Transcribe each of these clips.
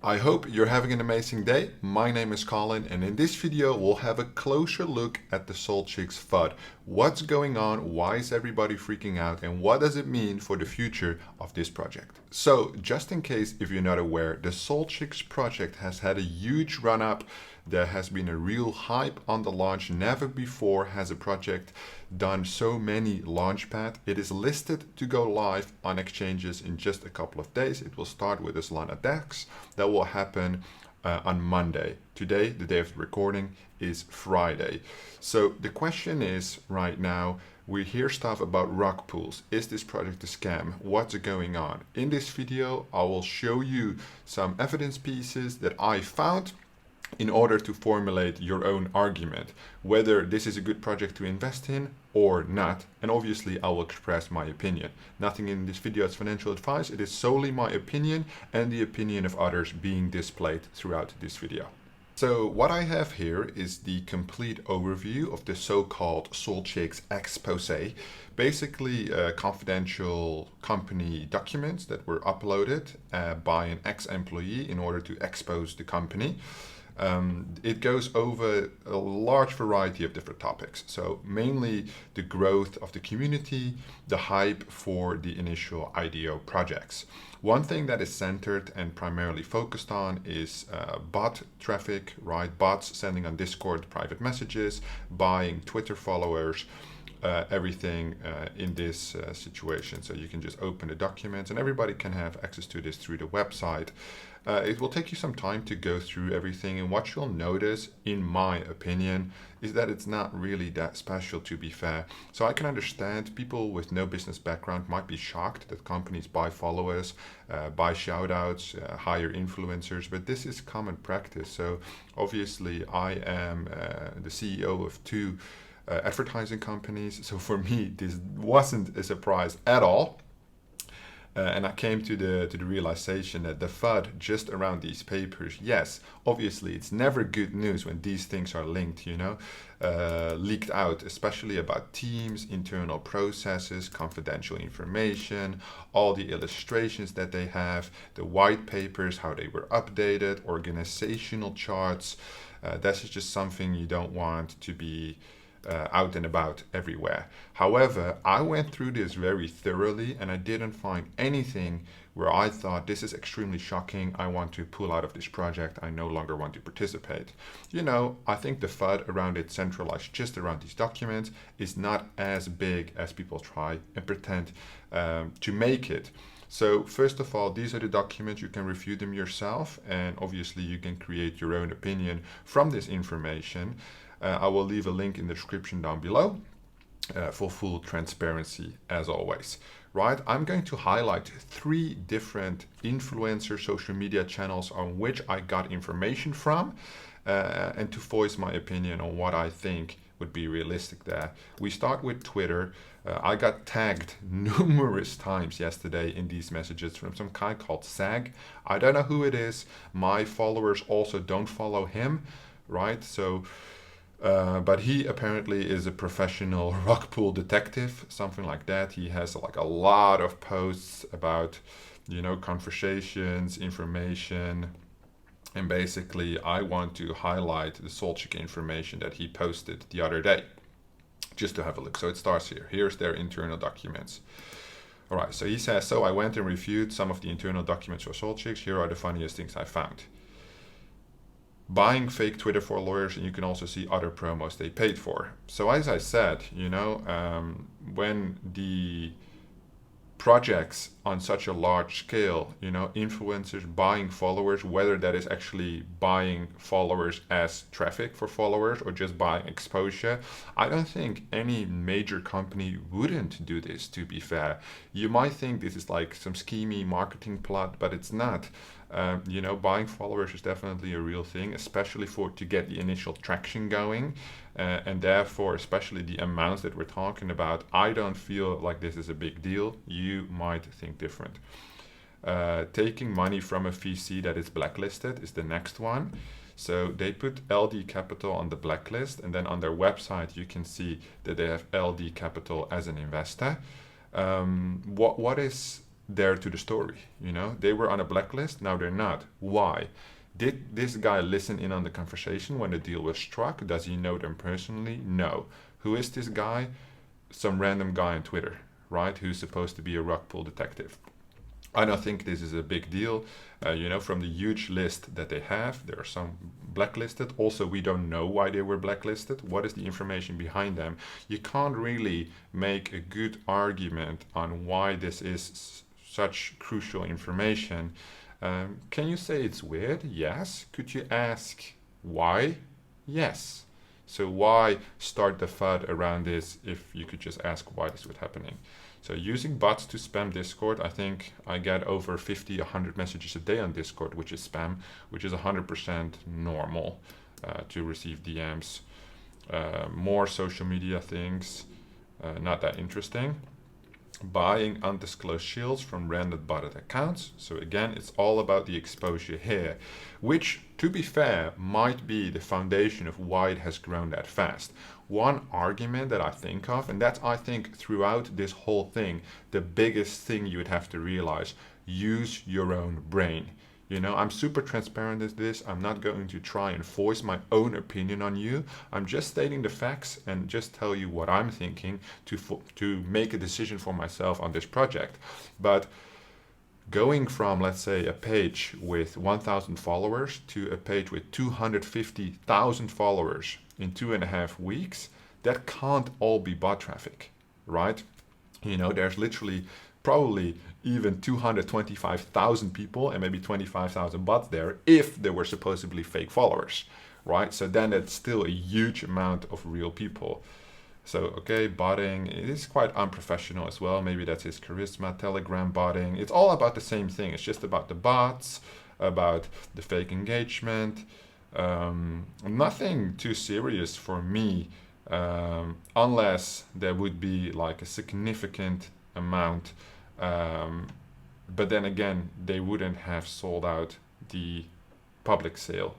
I hope you're having an amazing day. My name is Colin, and in this video we'll have a closer look at the SolChicks FUD. What's going on, why is everybody freaking out, and what does it mean for the future of this project? So just in case if you're not aware, the SolChicks project has had a huge run up. There has been a real hype on the launch. Never before has a project done so many launchpad. It is listed to go live on exchanges in just a couple of days. It will start with a Solana DEX. That will happen on Monday. Today, the day of the recording, is Friday. So the question is right now, we hear stuff about rug pulls. Is this project a scam? What's going on? In this video, I will show you some evidence pieces that I found in order to formulate your own argument, whether this is a good project to invest in or not. And obviously I will express my opinion. Nothing in this video is financial advice. It is solely my opinion and the opinion of others being displayed throughout this video. So what I have here is the complete overview of the so-called SolChicks expose, basically confidential company documents that were uploaded by an ex-employee in order to expose the company. It goes over a large variety of different topics. So mainly the growth of the community, the hype for the initial IDO projects. One thing that is centered and primarily focused on is bot traffic, right? Bots sending on Discord private messages, buying Twitter followers, everything in this situation. So you can just open the documents and everybody can have access to this through the website. It will take you some time to go through everything, and what you'll notice, in my opinion, is that it's not really that special, to be fair. So I can understand people with no business background might be shocked that companies buy followers, buy shoutouts, hire influencers, but this is common practice. So obviously I am the CEO of two advertising companies, so for me this wasn't a surprise at all. And I came to the realization that the FUD just around these papers, yes, obviously it's never good news when these things are linked, leaked out, especially about teams, internal processes, confidential information, all the illustrations that they have, the white papers, how they were updated, organizational charts. That's just something you don't want to be out and about everywhere. However, I went through this very thoroughly and I didn't find anything where I thought this is extremely shocking. I want to pull out of this project. I no longer want to participate. I think the FUD around it centralized just around these documents is not as big as people try and pretend to make it. So first of all, these are the documents. You can review them yourself, and obviously you can create your own opinion from this information. I will leave a link in the description down below for full transparency as always. Right, I'm going to highlight 3 different influencer social media channels on which I got information from and to voice my opinion on what I think would be realistic there. We start with Twitter. I got tagged numerous times yesterday in these messages from some guy called Sag. I don't know who it is. My followers also don't follow him, right? So but he apparently is a professional rug pull detective, something like that. He has like a lot of posts about, conversations, information. And basically, I want to highlight the SolChick information that he posted the other day, just to have a look. So it starts here. Here's their internal documents. All right, so he says, so I went and reviewed some of the internal documents for SolChicks. Here are the funniest things I found. Buying fake Twitter followers, and you can also see other promos they paid for. So as I said, when the projects on such a large scale, influencers buying followers, whether that is actually buying followers as traffic for followers or just buying exposure, I don't think any major company wouldn't do this, to be fair. You might think this is like some schemy marketing plot, but it's not. Buying followers is definitely a real thing, especially to get the initial traction going. And therefore, especially the amounts that we're talking about, I don't feel like this is a big deal. You might think different. Taking money from a VC that is blacklisted is the next one. So they put LD Capital on the blacklist, and then on their website you can see that they have LD Capital as an investor. What is there to the story. You know, they were on a blacklist, now they're not. Why? Did this guy listen in on the conversation when the deal was struck? Does he know them personally? No. Who is this guy? Some random guy on Twitter, right? Who's supposed to be a rug pull detective. I don't think this is a big deal. You know, from the huge list that they have, there are some blacklisted. Also, we don't know why they were blacklisted. What is the information behind them? You can't really make a good argument on why this is such crucial information. Can you say it's weird? Yes. Could you ask why? Yes. So why start the FUD around this if you could just ask why this was happening? So using bots to spam Discord, I think I get over 50, 100 messages a day on Discord, which is spam, which is 100% normal to receive DMs. More social media things, not that interesting. Buying undisclosed shields from random botted accounts. So again, it's all about the exposure here, which, to be fair, might be the foundation of why it has grown that fast. One argument that I think of, and that's, I think, throughout this whole thing, the biggest thing you would have to realize: use your own brain. You know, I'm super transparent with this. I'm not going to try and voice my own opinion on you. I'm just stating the facts and just tell you what I'm thinking to make a decision for myself on this project. But going from, let's say, a page with 1,000 followers to a page with 250,000 followers in 2.5 weeks, that can't all be bot traffic, right? You know, there's literally probably even 225,000 people and maybe 25,000 bots there if they were supposedly fake followers, right? So then it's still a huge amount of real people. So, okay, botting is quite unprofessional as well. Maybe that's his charisma. Telegram botting. It's all about the same thing. It's just about the bots, about the fake engagement. Nothing too serious for me, unless there would be like a significant amount. But then again, they wouldn't have sold out the public sale,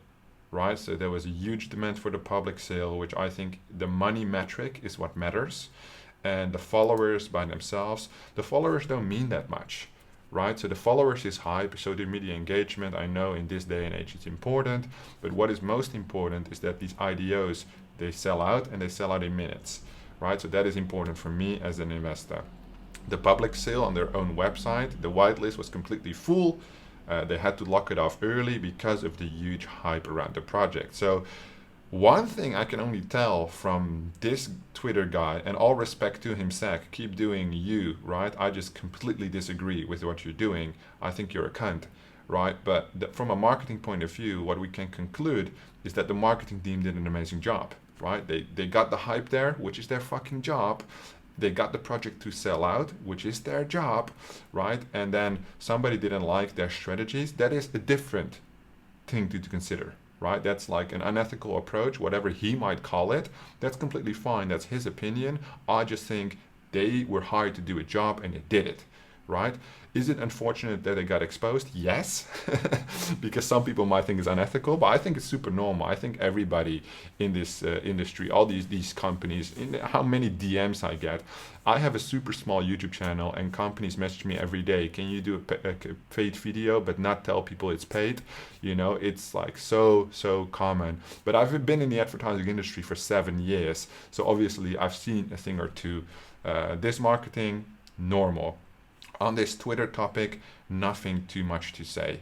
right? So there was a huge demand for the public sale, which I think the money metric is what matters. And the followers by themselves, the followers don't mean that much, right? So the followers is hype, social media engagement, I know in this day and age it's important, but what is most important is that these IDOs, they sell out and they sell out in minutes, right? So that is important for me as an investor. The public sale on their own website, the whitelist was completely full. They had to lock it off early because of the huge hype around the project. So one thing I can only tell from this Twitter guy, and all respect to him, Zach, keep doing you, right? I just completely disagree with what you're doing. I think you're a cunt, right? But from a marketing point of view, what we can conclude is that the marketing team did an amazing job, right? They got the hype there, which is their fucking job. They got the project to sell out, which is their job, right? And then somebody didn't like their strategies. That is a different thing to consider, right? That's like an unethical approach, whatever he might call it. That's completely fine. That's his opinion. I just think they were hired to do a job and they did it, right? Is it unfortunate that they got exposed? Yes, because some people might think it's unethical, but I think it's super normal. I think everybody in this industry, all these companies, how many DMs I get. I have a super small YouTube channel and companies message me every day. Can you do a paid video but not tell people it's paid? You know, it's like so common. But I've been in the advertising industry for 7 years. So obviously I've seen a thing or two. This marketing, normal. On this Twitter topic, nothing too much to say.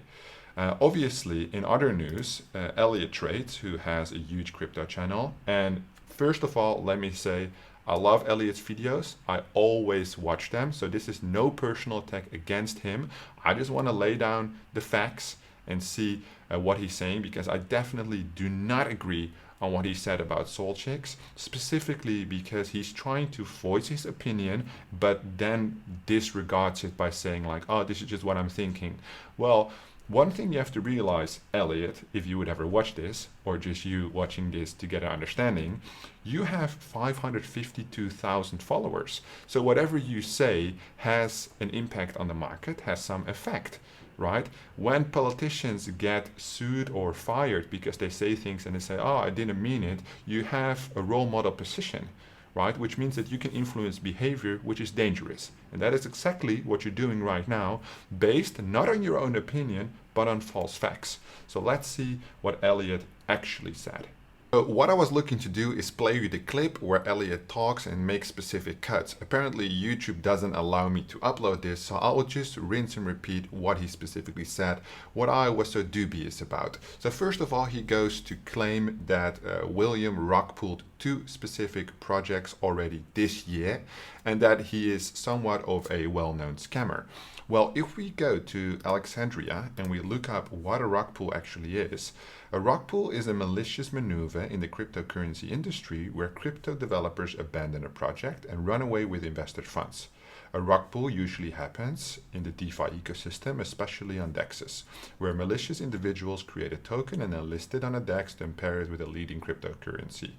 Obviously, in other news, ElliotTrades, who has a huge crypto channel, and first of all, let me say, I love Elliot's videos. I always watch them, so this is no personal attack against him. I just want to lay down the facts and see what he's saying, because I definitely do not agree on what he said about SolChicks, specifically because he's trying to voice his opinion, but then disregards it by saying like, oh, this is just what I'm thinking. Well, one thing you have to realize, Elliot, if you would ever watch this, or just you watching this to get an understanding, you have 552,000 followers. So whatever you say has an impact on the market, has some effect. Right? When politicians get sued or fired because they say things and they say, oh, I didn't mean it, you have a role model position, right? Which means that you can influence behavior, which is dangerous. And that is exactly what you're doing right now, based not on your own opinion, but on false facts. So let's see what Elliot actually said. So what I was looking to do is play you the clip where Elliot talks and makes specific cuts. Apparently YouTube doesn't allow me to upload this, so I'll just rinse and repeat what he specifically said, what I was so dubious about. So first of all, he goes to claim that William rug-pulled 2 specific projects already this year and that he is somewhat of a well-known scammer. Well, if we go to Alexandria and we look up what a rug pull actually is, a rug pull is a malicious maneuver in the cryptocurrency industry where crypto developers abandon a project and run away with investor funds. A rug pull usually happens in the DeFi ecosystem, especially on DEXs, where malicious individuals create a token and then list it on a DEX to pair it with a leading cryptocurrency.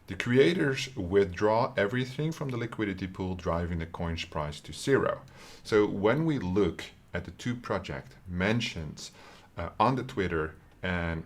The creators withdraw everything from the liquidity pool, driving the coin's price to zero. So when we look at the 2 projects mentioned on the Twitter and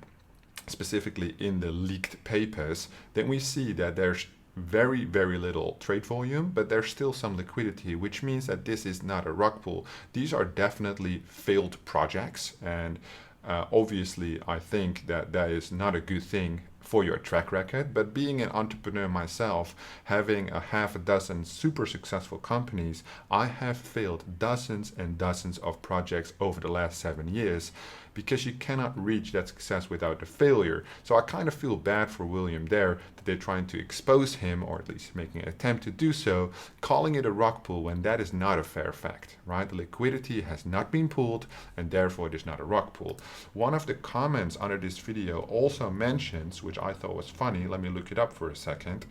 specifically in the leaked papers, then we see that there's very, very little trade volume, but there's still some liquidity, which means that this is not a rug pull. These are definitely failed projects, and obviously I think that that is not a good thing for your track record, but being an entrepreneur myself, having a half a dozen super successful companies, I have failed dozens and dozens of projects over the last 7 years, because you cannot reach that success without a failure. So I kind of feel bad for William there, that they're trying to expose him, or at least making an attempt to do so, calling it a rug pull when that is not a fair fact, right? The liquidity has not been pulled, and therefore it is not a rug pull. One of the comments under this video also mentions, which I thought was funny, let me look it up for a second,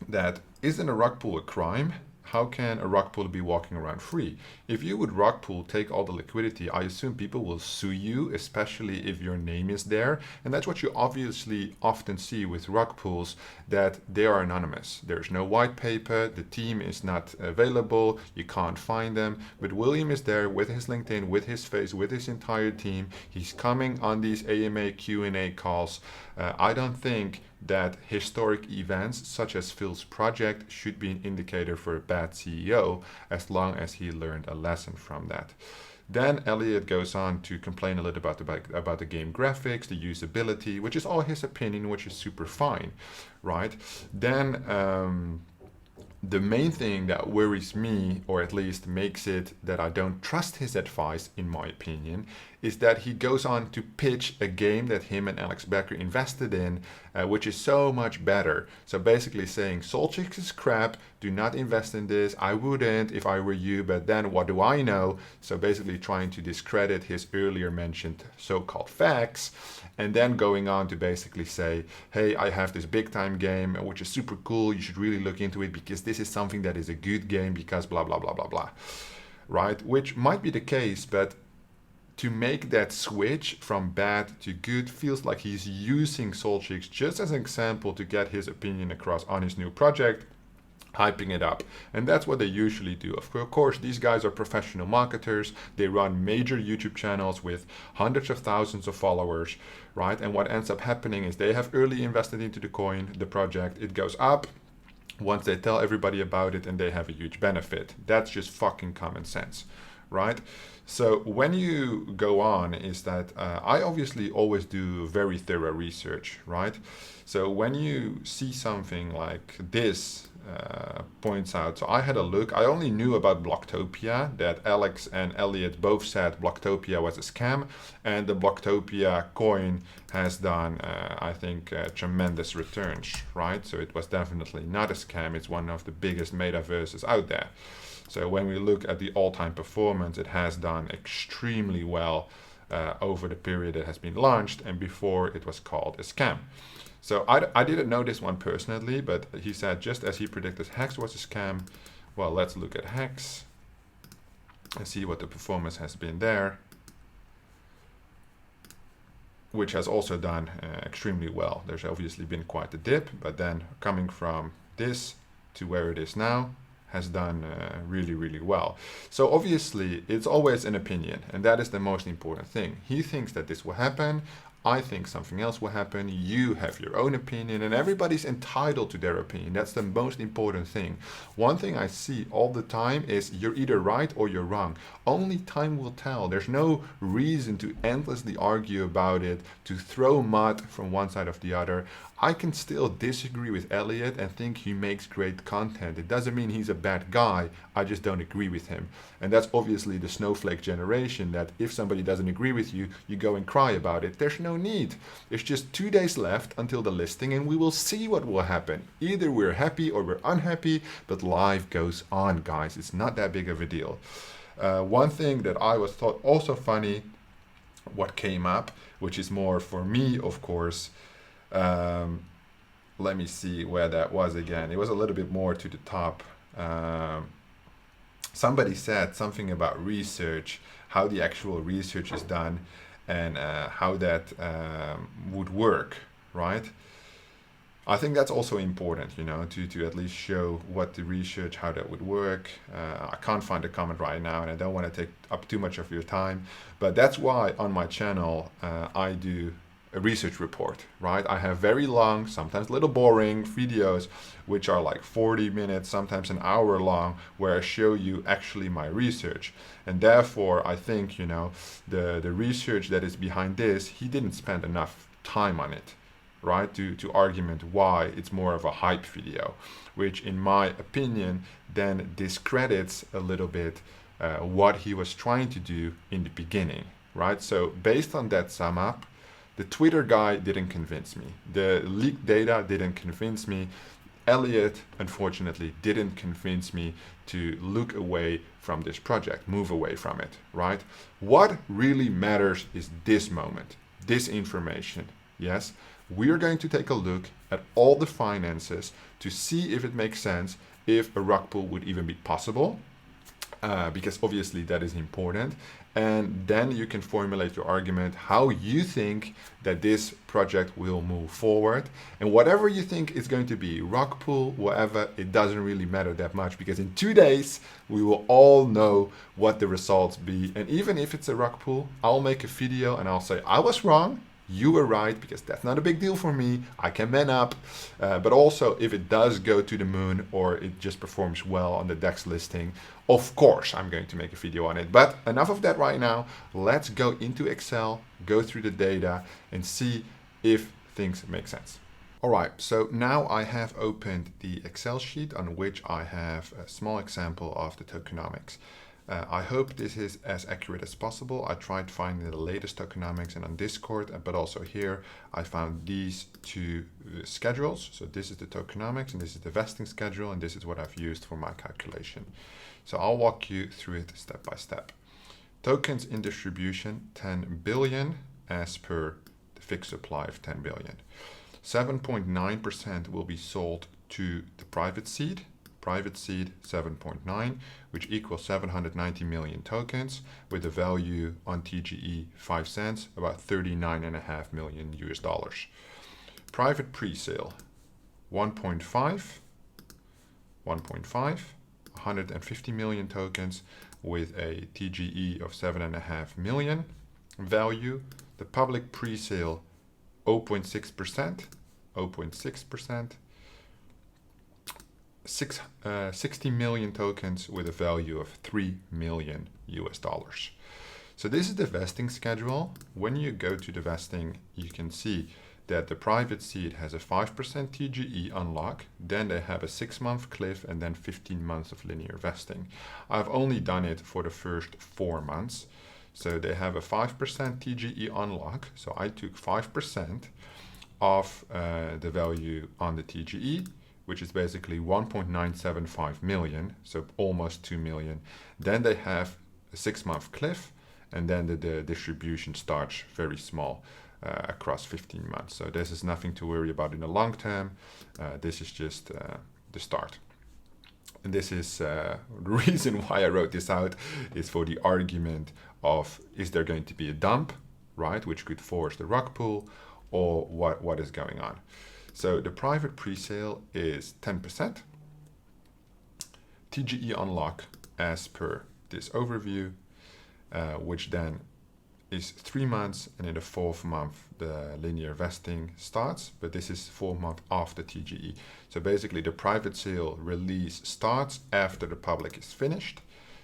that isn't a rug pull a crime? How can a rug pull be walking around free? If you would rug pull, take all the liquidity, I assume people will sue you, especially if your name is there. And that's what you obviously often see with rug pulls, that they are anonymous. There's no white paper, the team is not available, you can't find them. But William is there with his LinkedIn, with his face, with his entire team. He's coming on these AMA Q&A calls. I don't think that historic events such as Phil's project should be an indicator for a bad CEO, as long as he learned a lesson from that. Then Elliot goes on to complain a little about the game graphics, the usability, which is all his opinion, which is super fine, right? Then the main thing that worries me, or at least makes it that I don't trust his advice, in my opinion, is that he goes on to pitch a game that him and Alex Becker invested in, which is so much better. So basically saying, SolChicks is crap, do not invest in this, I wouldn't if I were you, but then what do I know? So basically trying to discredit his earlier mentioned so-called facts, and then going on to basically say, hey, I have this big time game, which is super cool, you should really look into it because this is something that is a good game because blah, blah, blah, blah, blah, right? Which might be the case, but to make that switch from bad to good feels like he's using SolChicks just as an example to get his opinion across on his new project, hyping it up. And that's what they usually do. Of course, these guys are professional marketers. They run major YouTube channels with hundreds of thousands of followers, right? And what ends up happening is they have early invested into the coin, the project, it goes up once they tell everybody about it and they have a huge benefit. That's just fucking common sense, right? So when you go on is that I obviously always do very thorough research, right? So when you see something like this points out, so I had a look, I only knew about Blocktopia, that Alex and Elliot both said Blocktopia was a scam, and the Blocktopia coin has done, I think, tremendous returns, right? So it was definitely not a scam, it's one of the biggest metaverses out there. So when we look at the all-time performance, it has done extremely well over the period it has been launched and before it was called a scam. So I didn't know this one personally, but he said just as he predicted Hex was a scam, well, let's look at Hex and see what the performance has been there, which has also done extremely well. There's obviously been quite a dip, but then coming from this to where it is now, has done really, really well. So obviously it's always an opinion, and that is the most important thing. He thinks that this will happen. I think something else will happen. You have your own opinion, and everybody's entitled to their opinion. That's the most important thing. One thing I see all the time is you're either right or you're wrong. Only time will tell. There's no reason to endlessly argue about it, to throw mud from one side of the other. I can still disagree with Elliot and think he makes great content. It doesn't mean he's a bad guy. I just don't agree with him. And that's obviously the snowflake generation, that if somebody doesn't agree with you, you go and cry about it. There's no need. There's just 2 days left until the listing, and we will see what will happen. Either we're happy or we're unhappy, but life goes on, guys. It's not that big of a deal. One thing that I was thought also funny, what came up, which is more for me, of course. Let me see where that was again. It was a little bit more to the top. Somebody said something about research, how the actual research is done, and how that would work, right? I think that's also important, you know, to at least show what the research, how that would work. I can't find a comment right now, and I don't want to take up too much of your time, but that's why on my channel I do a research report, right? I have very long, sometimes a little boring videos, which are like 40 minutes, sometimes an hour long, where I show you actually my research. And therefore, I think, you know, the research that is behind this, he didn't spend enough time on it, right? To argument why it's more of a hype video, which in my opinion, then discredits a little bit what he was trying to do in the beginning, right? So based on that sum up, the Twitter guy didn't convince me. The leaked data didn't convince me. Elliot, unfortunately, didn't convince me to look away from this project, move away from it, right? What really matters is this moment, this information, yes? We're going to take a look at all the finances to see if it makes sense, if a rug pull would even be possible, because obviously that is important. And then you can formulate your argument how you think that this project will move forward. And whatever you think is going to be, rug pull, whatever, it doesn't really matter that much, because in 2 days we will all know what the results be. And even if it's a rug pull, I'll make a video and I'll say I was wrong, you were right, because that's not a big deal for me. I can man up. But also, if it does go to the moon or it just performs well on the DEX listing, of course, I'm going to make a video on it. But enough of that right now. Let's go into Excel, go through the data, and see if things make sense. All right, so now I have opened the Excel sheet on which I have a small example of the tokenomics. I hope this is as accurate as possible. I tried finding the latest tokenomics and on Discord, but also here I found these two schedules. So this is the tokenomics and this is the vesting schedule, and this is what I've used for my calculation. So I'll walk you through it step by step. Tokens in distribution, 10 billion as per the fixed supply of 10 billion. 7.9% will be sold to the private seed. Private seed 7.9, which equals 790 million tokens with a value on TGE 5 cents, about 39.5 million US dollars. Private pre-sale 1.5, 150 million tokens with a TGE of 7.5 million value. The public pre-sale 0.6%, 0.6%. 60 million tokens with a value of 3 million US dollars. So this is the vesting schedule. When you go to the vesting, you can see that the private seed has a 5% TGE unlock, then they have a 6-month cliff, and then 15 months of linear vesting. I've only done it for the first 4 months. So they have a 5% TGE unlock. So I took 5% of the value on the TGE, which is basically 1.975 million, so almost 2 million. Then they have a 6-month cliff, and then the distribution starts very small across 15 months. So this is nothing to worry about in the long term. This is just the start. And this is the reason why I wrote this out, is for the argument of, is there going to be a dump, right, which could force the rug pull, or what is going on? So the private pre-sale is 10%. TGE unlock as per this overview, which then is 3 months, and in the 4th month the linear vesting starts, but this is 4 months after TGE. So basically the private sale release starts after the public is finished.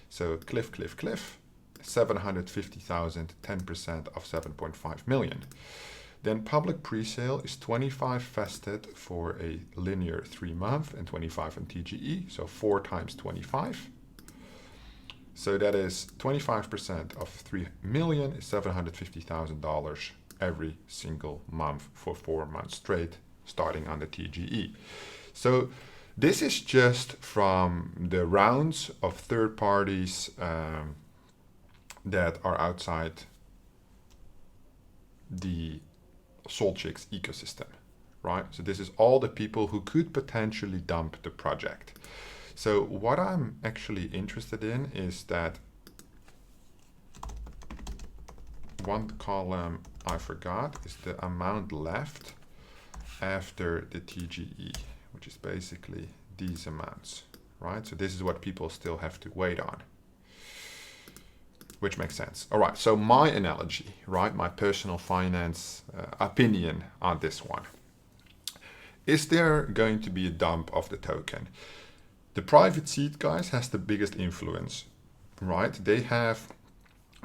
So cliff, 750,000, 10% of 7.5 million. Then public pre-sale is 25 vested for a linear 3 month and 25 on TGE, so 4 times 25. So that is 25% of 3 million is $750,000 every single month for 4 months straight, starting on the TGE. So this is just from the rounds of third parties that are outside the SolChicks ecosystem, right? So this is all the people who could potentially dump the project. So what I'm actually interested in is that one column I forgot is the amount left after the TGE, which is basically these amounts, right? So this is what people still have to wait on, which makes sense. All right, so my analogy, right? My personal finance opinion on this one. Is there going to be a dump of the token? The private seed guys has the biggest influence, right? They have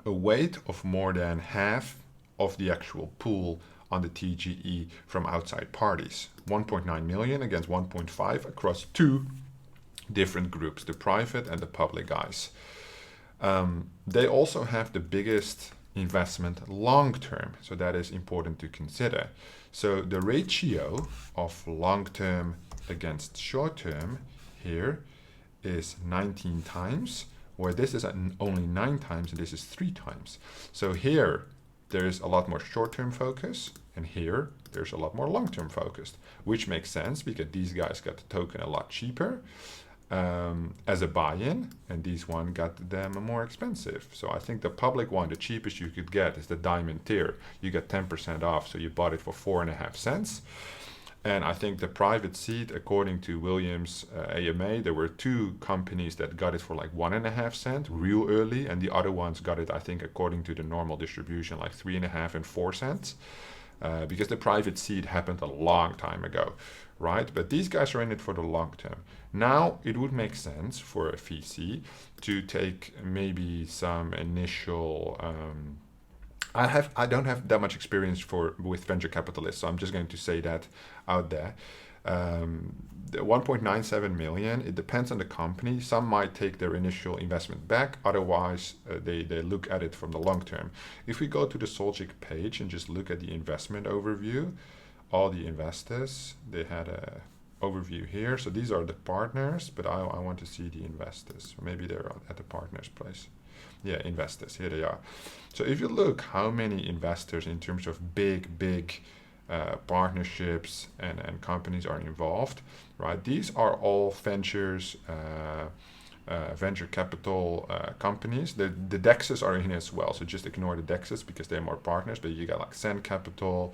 a weight of more than half of the actual pool on the TGE from outside parties. 1.9 million against 1.5 across 2 different groups, the private and the public guys. They also have the biggest investment long term, so that is important to consider. So the ratio of long term against short term here is 19 times, where this is only 9 times and this is 3 times. So here there is a lot more short-term focus, and here there's a lot more long-term focused, which makes sense because these guys got the token a lot cheaper as a buy-in, and these one got them more expensive. So I think the public one, the cheapest you could get, is the diamond tier. You get 10% off, so you bought it for 4.5 cents. And I think the private seed, according to Williams AMA, there were 2 companies that got it for like 1.5 cents real early, and the other ones got it, I think, according to the normal distribution, like 3.5 and 4 cents, because the private seed happened a long time ago, right? But these guys are in it for the long term. Now it would make sense for a VC to take maybe some initial. I don't have that much experience with venture capitalists, so I'm just going to say that out there. The 1.97 million, it depends on the company. Some might take their initial investment back, otherwise they look at it from the long term. If we go to the SolChicks page and just look at the investment overview, all the investors, they had a overview here. So these are the partners, but I want to see the investors. Maybe they're at the partners place. Yeah, investors, here they are. So if you look how many investors in terms of big partnerships and companies are involved, right? These are all ventures, venture capital companies. The DEXs are in as well, so just ignore the DEXs because they're more partners, but you got like Send Capital,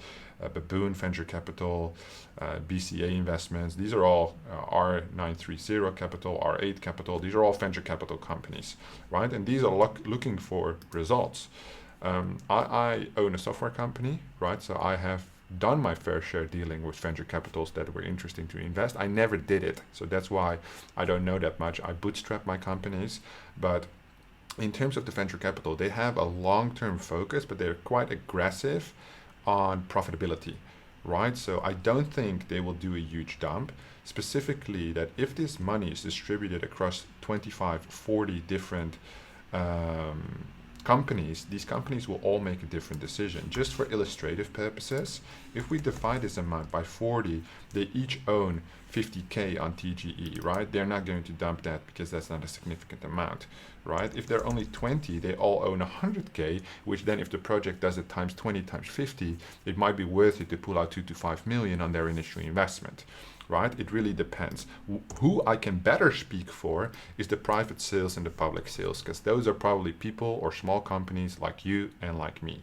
Baboon Venture Capital, BCA Investments. These are all R930 Capital, R8 Capital. These are all venture capital companies, right? And these are looking for results. I own a software company, right? So I have done my fair share dealing with venture capitals that were interesting to invest. I never did it, so that's why I don't know that much. I bootstrap my companies, but in terms of the venture capital, they have a long-term focus, but they're quite aggressive on profitability, right? So I don't think they will do a huge dump, specifically that if this money is distributed across 25, 40 different companies, these companies will all make a different decision. Just for illustrative purposes, if we divide this amount by 40, they each own 50K on TGE, right? They're not going to dump that because that's not a significant amount, right? If they're only 20, they all own 100K, which then if the project does it times 20 times 50, it might be worth it to pull out 2 to 5 million on their initial investment. Right? It really depends. Who I can better speak for is the private sales and the public sales, because those are probably people or small companies like you and like me.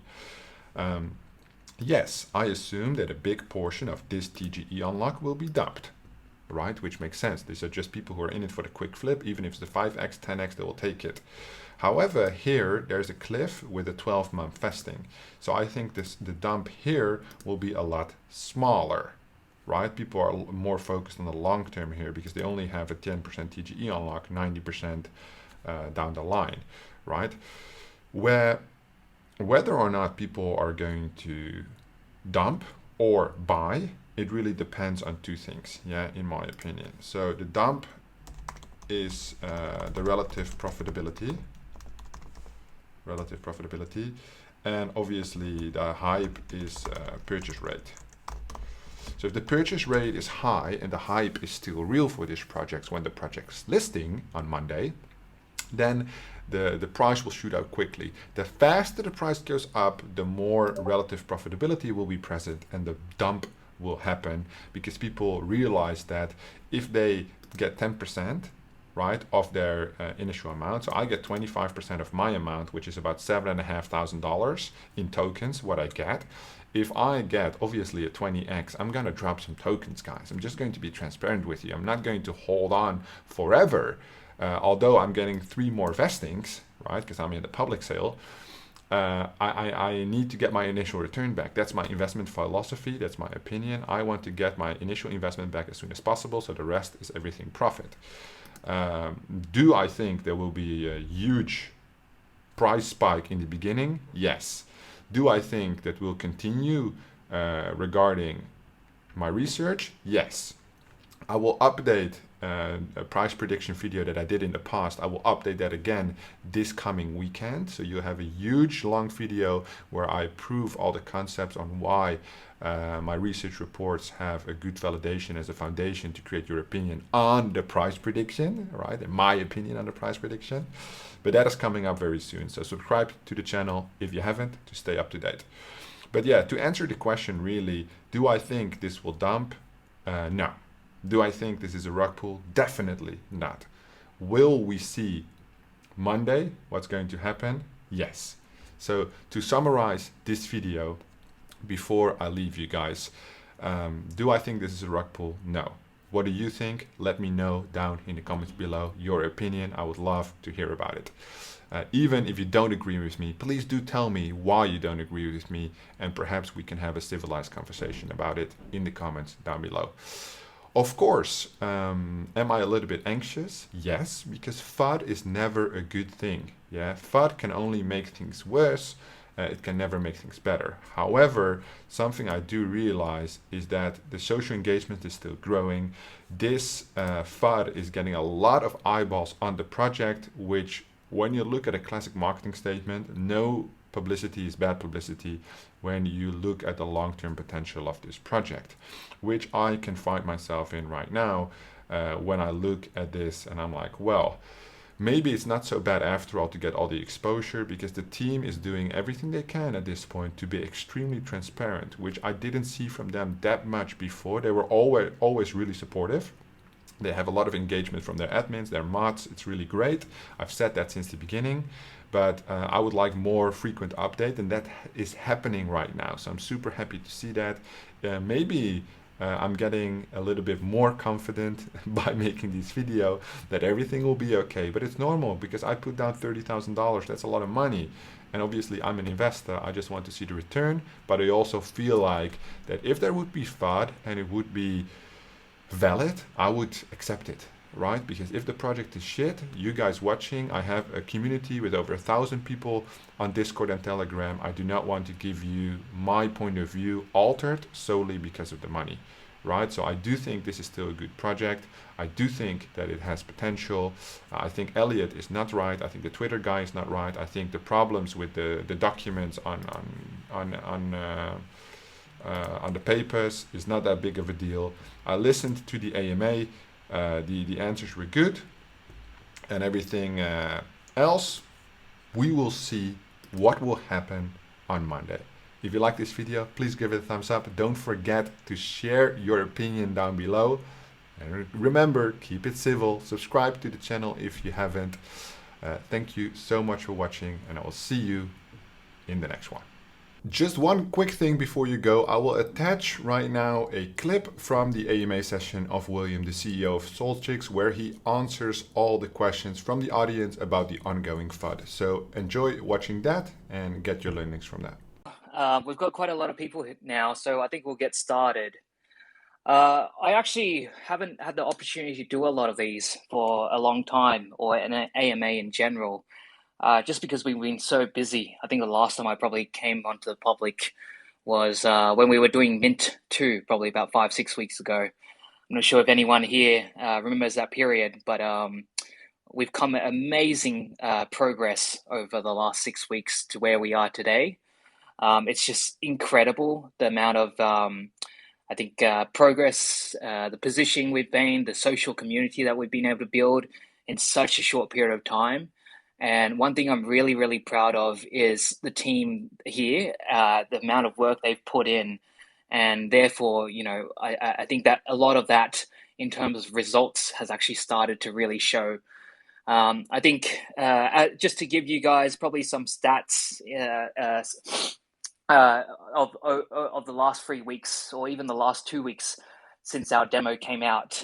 Yes, I assume that a big portion of this TGE unlock will be dumped. right? Which makes sense. These are just people who are in it for the quick flip. Even if it's the 5x, 10x, they will take it. However, here there's a cliff with a 12-month vesting. So I think the dump here will be a lot smaller, right? People are more focused on the long term here because they only have a 10% TGE unlock, 90% down the line, right? Whether or not people are going to dump or buy, it really depends on two things, yeah, in my opinion. So the dump is the relative profitability, and obviously the hype is purchase rate. So if the purchase rate is high and the hype is still real for this project when the project's listing on Monday, then the price will shoot out quickly. The faster the price goes up, the more relative profitability will be present and the dump will happen, because people realize that if they get 10%, right, of their initial amount, so I get 25% of my amount, which is about $7,500 in tokens, what I get. If I get obviously a 20x, I'm going to drop some tokens, guys. I'm just going to be transparent with you. I'm not going to hold on forever. Although I'm getting 3 more vestings, right, because I'm in the public sale, I need to get my initial return back. That's my investment philosophy. That's my opinion. I want to get my initial investment back as soon as possible, so the rest is everything profit. Do I think there will be a huge price spike in the beginning? Yes. Do I think that will continue regarding my research? Yes. I will update a price prediction video that I did in the past. I will update that again this coming weekend. So you have a huge long video where I prove all the concepts on why my research reports have a good validation as a foundation to create your opinion on the price prediction, right? And my opinion on the price prediction. But that is coming up very soon. So subscribe to the channel if you haven't to stay up to date. But yeah, to answer the question really, do I think this will dump? No. Do I think this is a rug pull? Definitely not. Will we see Monday what's going to happen? Yes. So to summarize this video before I leave you guys, do I think this is a rug pull? No. What do you think? Let me know down in the comments below your opinion. I would love to hear about it. Even if you don't agree with me, please do tell me why you don't agree with me, and perhaps we can have a civilized conversation about it in the comments down below. Of course, am I a little bit anxious? Yes, because FUD is never a good thing. Yeah, FUD can only make things worse. It can never make things better. However, something I do realize is that the social engagement is still growing. This FUD is getting a lot of eyeballs on the project, which when you look at a classic marketing statement, no publicity is bad publicity when you look at the long-term potential of this project, which I can find myself in right now when I look at this and I'm like, well, maybe it's not so bad after all to get all the exposure, because the team is doing everything they can at this point to be extremely transparent, which I didn't see from them that much before. They were always really supportive. They have a lot of engagement from their admins, their mods. It's really great. I've said that since the beginning, but I would like more frequent update, and that is happening right now. So I'm super happy to see that. Maybe I'm getting a little bit more confident by making this video that everything will be okay, but it's normal because I put down $30,000. That's a lot of money. And obviously I'm an investor. I just want to see the return, but I also feel like that if there would be FUD and it would be valid, I would accept it, right? Because if the project is shit, you guys watching, I have a community with over 1,000 people on Discord and Telegram. I do not want to give you my point of view altered solely because of the money, right? So I do think this is still a good project. I do think that it has potential. I think Elliot is not right. I think the Twitter guy is not right. I think the problems with the documents on the papers is not that big of a deal. I listened to the AMA. The answers were good, and everything else, we will see what will happen on Monday. If you like this video, please give it a thumbs up. Don't forget to share your opinion down below. And remember, keep it civil. Subscribe to the channel if you haven't. Thank you so much for watching, and I will see you in the next one. Just one quick thing before you go. I will attach right now a clip from the AMA session of William, the CEO of SolChicks, where he answers all the questions from the audience about the ongoing FUD. So enjoy watching that and get your learnings from that. We've got quite a lot of people now, so I think we'll get started. I actually haven't had the opportunity to do a lot of these for a long time, or an AMA in general, just because we've been so busy. I think the last time I probably came onto the public was when we were doing Mint 2, probably about 5-6 weeks ago. I'm not sure if anyone here remembers that period, but we've come amazing progress over the last 6 weeks to where we are today. It's just incredible the amount of I think progress, the positioning we've been, the social community that we've been able to build in such a short period of time. And one thing I'm really, really proud of is the team here, the amount of work they've put in. And therefore, I think that a lot of that in terms of results has actually started to really show. I think just to give you guys probably some stats of the last 3 weeks, or even the last 2 weeks since our demo came out.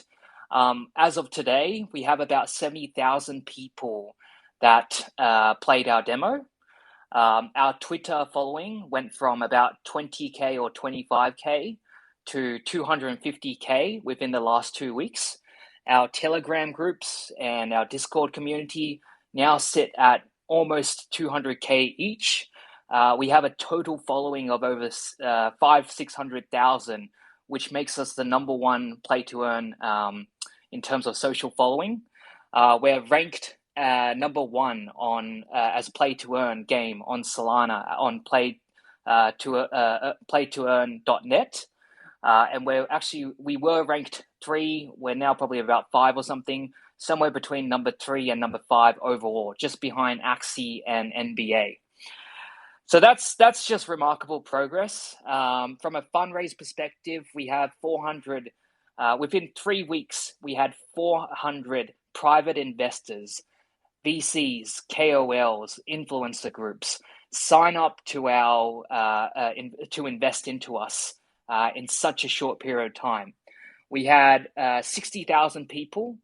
As of today, we have about 70,000 people that played our demo. Our Twitter following went from about 20K or 25K to 250K within the last 2 weeks. Our Telegram groups and our Discord community now sit at almost 200K each. We have a total following of over 600,000, which makes us the #1 play to earn in terms of social following. We're ranked #1 on as play to earn game on Solana on playtoearn.net. And we were ranked 3. We're now probably about 5 or something, somewhere between #3 and #5 overall, just behind Axie and NBA. So that's just remarkable progress. From a fundraise perspective, we have 400. Within 3 weeks, we had 400 private investors, VCs, KOLs, influencer groups sign up to to invest into us in such a short period of time. We had 60,000 people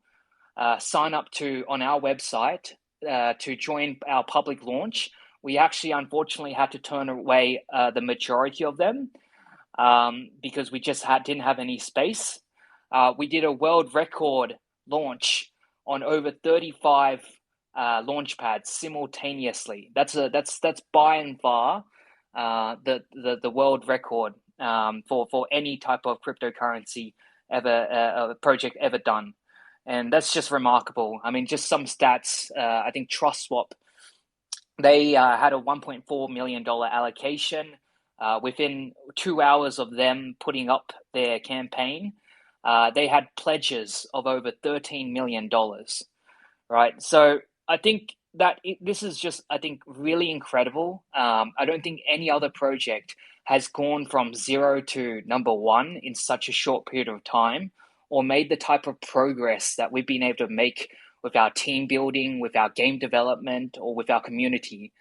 sign up on our website to join our public launch. We actually, unfortunately, had to turn away the majority of them because we just didn't have any space. We did a world record launch on over 35 launch pads simultaneously. That's by and far the world record for any type of cryptocurrency project ever done, and that's just remarkable. I mean, just some stats. I think TrustSwap, they had a $1.4 million allocation within 2 hours of them putting up their campaign. They had pledges of over $13 million, right? So I think that this is just, I think, really incredible. I don't think any other project has gone from 0 to #1 in such a short period of time, or made the type of progress that we've been able to make with our team building, with our game development, or with our community.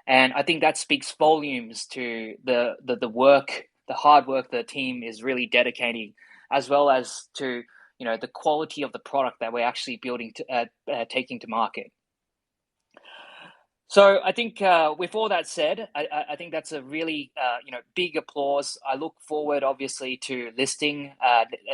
And I think that speaks volumes to the work, the hard work the team is really dedicating, as well as to the quality of the product that we're actually building taking to market. So I think with all that said, I think that's a really big applause. I look forward, obviously, to listing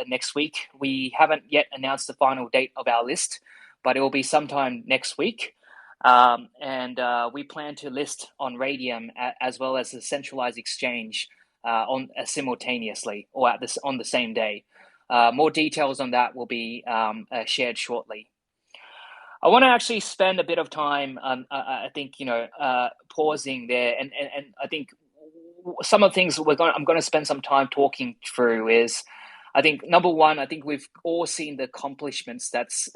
next week. We haven't yet announced the final date of our list, but it will be sometime next week. And we plan to list on Radium as well as the centralized exchange simultaneously, or on the same day. More details on that will be shared shortly. I want to actually spend a bit of time, I think, pausing there, and I think some of the things I'm going to spend some time talking through is, I think, #1, I think we've all seen the accomplishments that's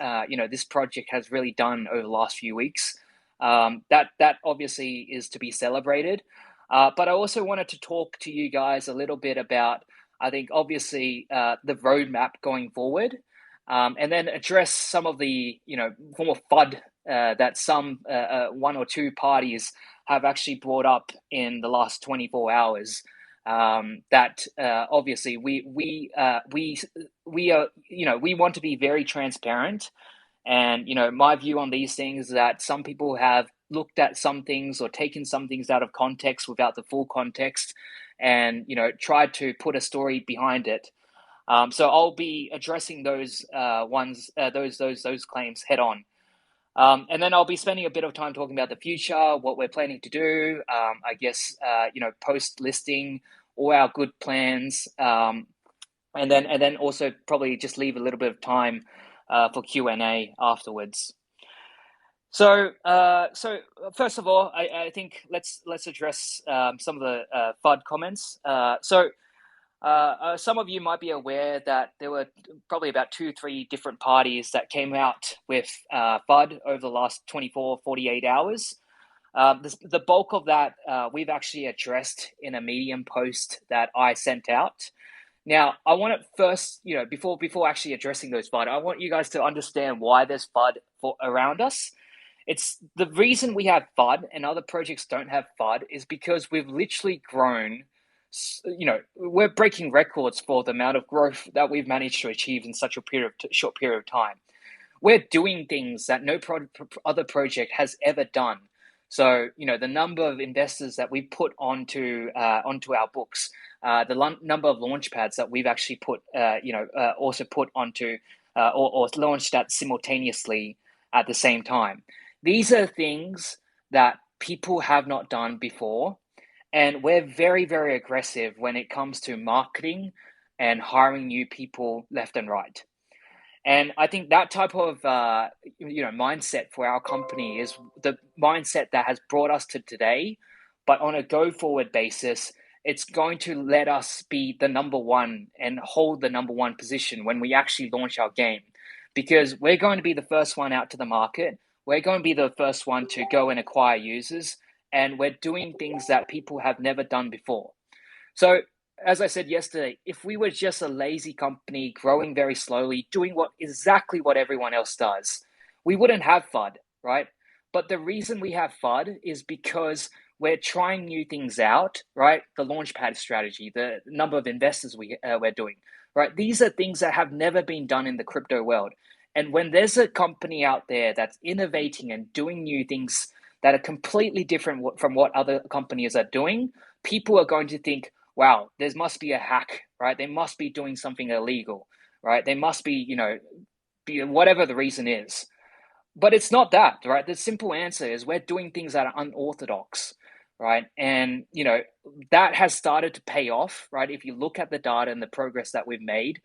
this project has really done over the last few weeks. That obviously is to be celebrated. But I also wanted to talk to you guys a little bit about, I think, obviously, the roadmap going forward. And then address some of the form of FUD that some one or two parties have actually brought up in the last 24 hours. That obviously we are, we want to be very transparent. And, my view on these things is that some people have looked at some things or taken some things out of context without the full context and, tried to put a story behind it. So I'll be addressing those those claims head on. And then I'll be spending a bit of time talking about the future, what we're planning to do, I guess, post listing, all our good plans, and then also probably just leave a little bit of time for Q&A afterwards. So first of all, I think let's address some of the FUD comments. Some of you might be aware that there were probably about 2-3 different parties that came out with FUD over the last 24, 48 hours. The bulk of that we've actually addressed in a Medium post that I sent out. Now, I want to first, before actually addressing those FUD, I want you guys to understand why there's FUD around us. It's the reason we have FUD and other projects don't have FUD is because we've literally grown. We're breaking records for the amount of growth that we've managed to achieve in such a short period of time. We're doing things that no other project has ever done. So, the number of investors that we put onto our books, the number of launch pads that we've actually put, also put onto or launched at simultaneously at the same time. These are things that people have not done before. And we're very, very aggressive when it comes to marketing and hiring new people left and right. And I think that type of mindset for our company is the mindset that has brought us to today. But on a go-forward basis, it's going to let us be the number one and hold the number one position when we actually launch our game. Because we're going to be the first one out to the market. We're going to be the first one to go and acquire users. And we're doing things that people have never done before. So, as I said yesterday, if we were just a lazy company growing very slowly, doing exactly what everyone else does, we wouldn't have FUD, right? But the reason we have FUD is because we're trying new things out, right? The launchpad strategy, the number of investors we're doing, right? These are things that have never been done in the crypto world. And when there's a company out there that's innovating and doing new things that are completely different from what other companies are doing, people are going to think, wow, there must be a hack, right? They must be doing something illegal, right? They must be, whatever the reason is. But it's not that, right? The simple answer is we're doing things that are unorthodox, right? And, that has started to pay off, right? If you look at the data and the progress that we've made,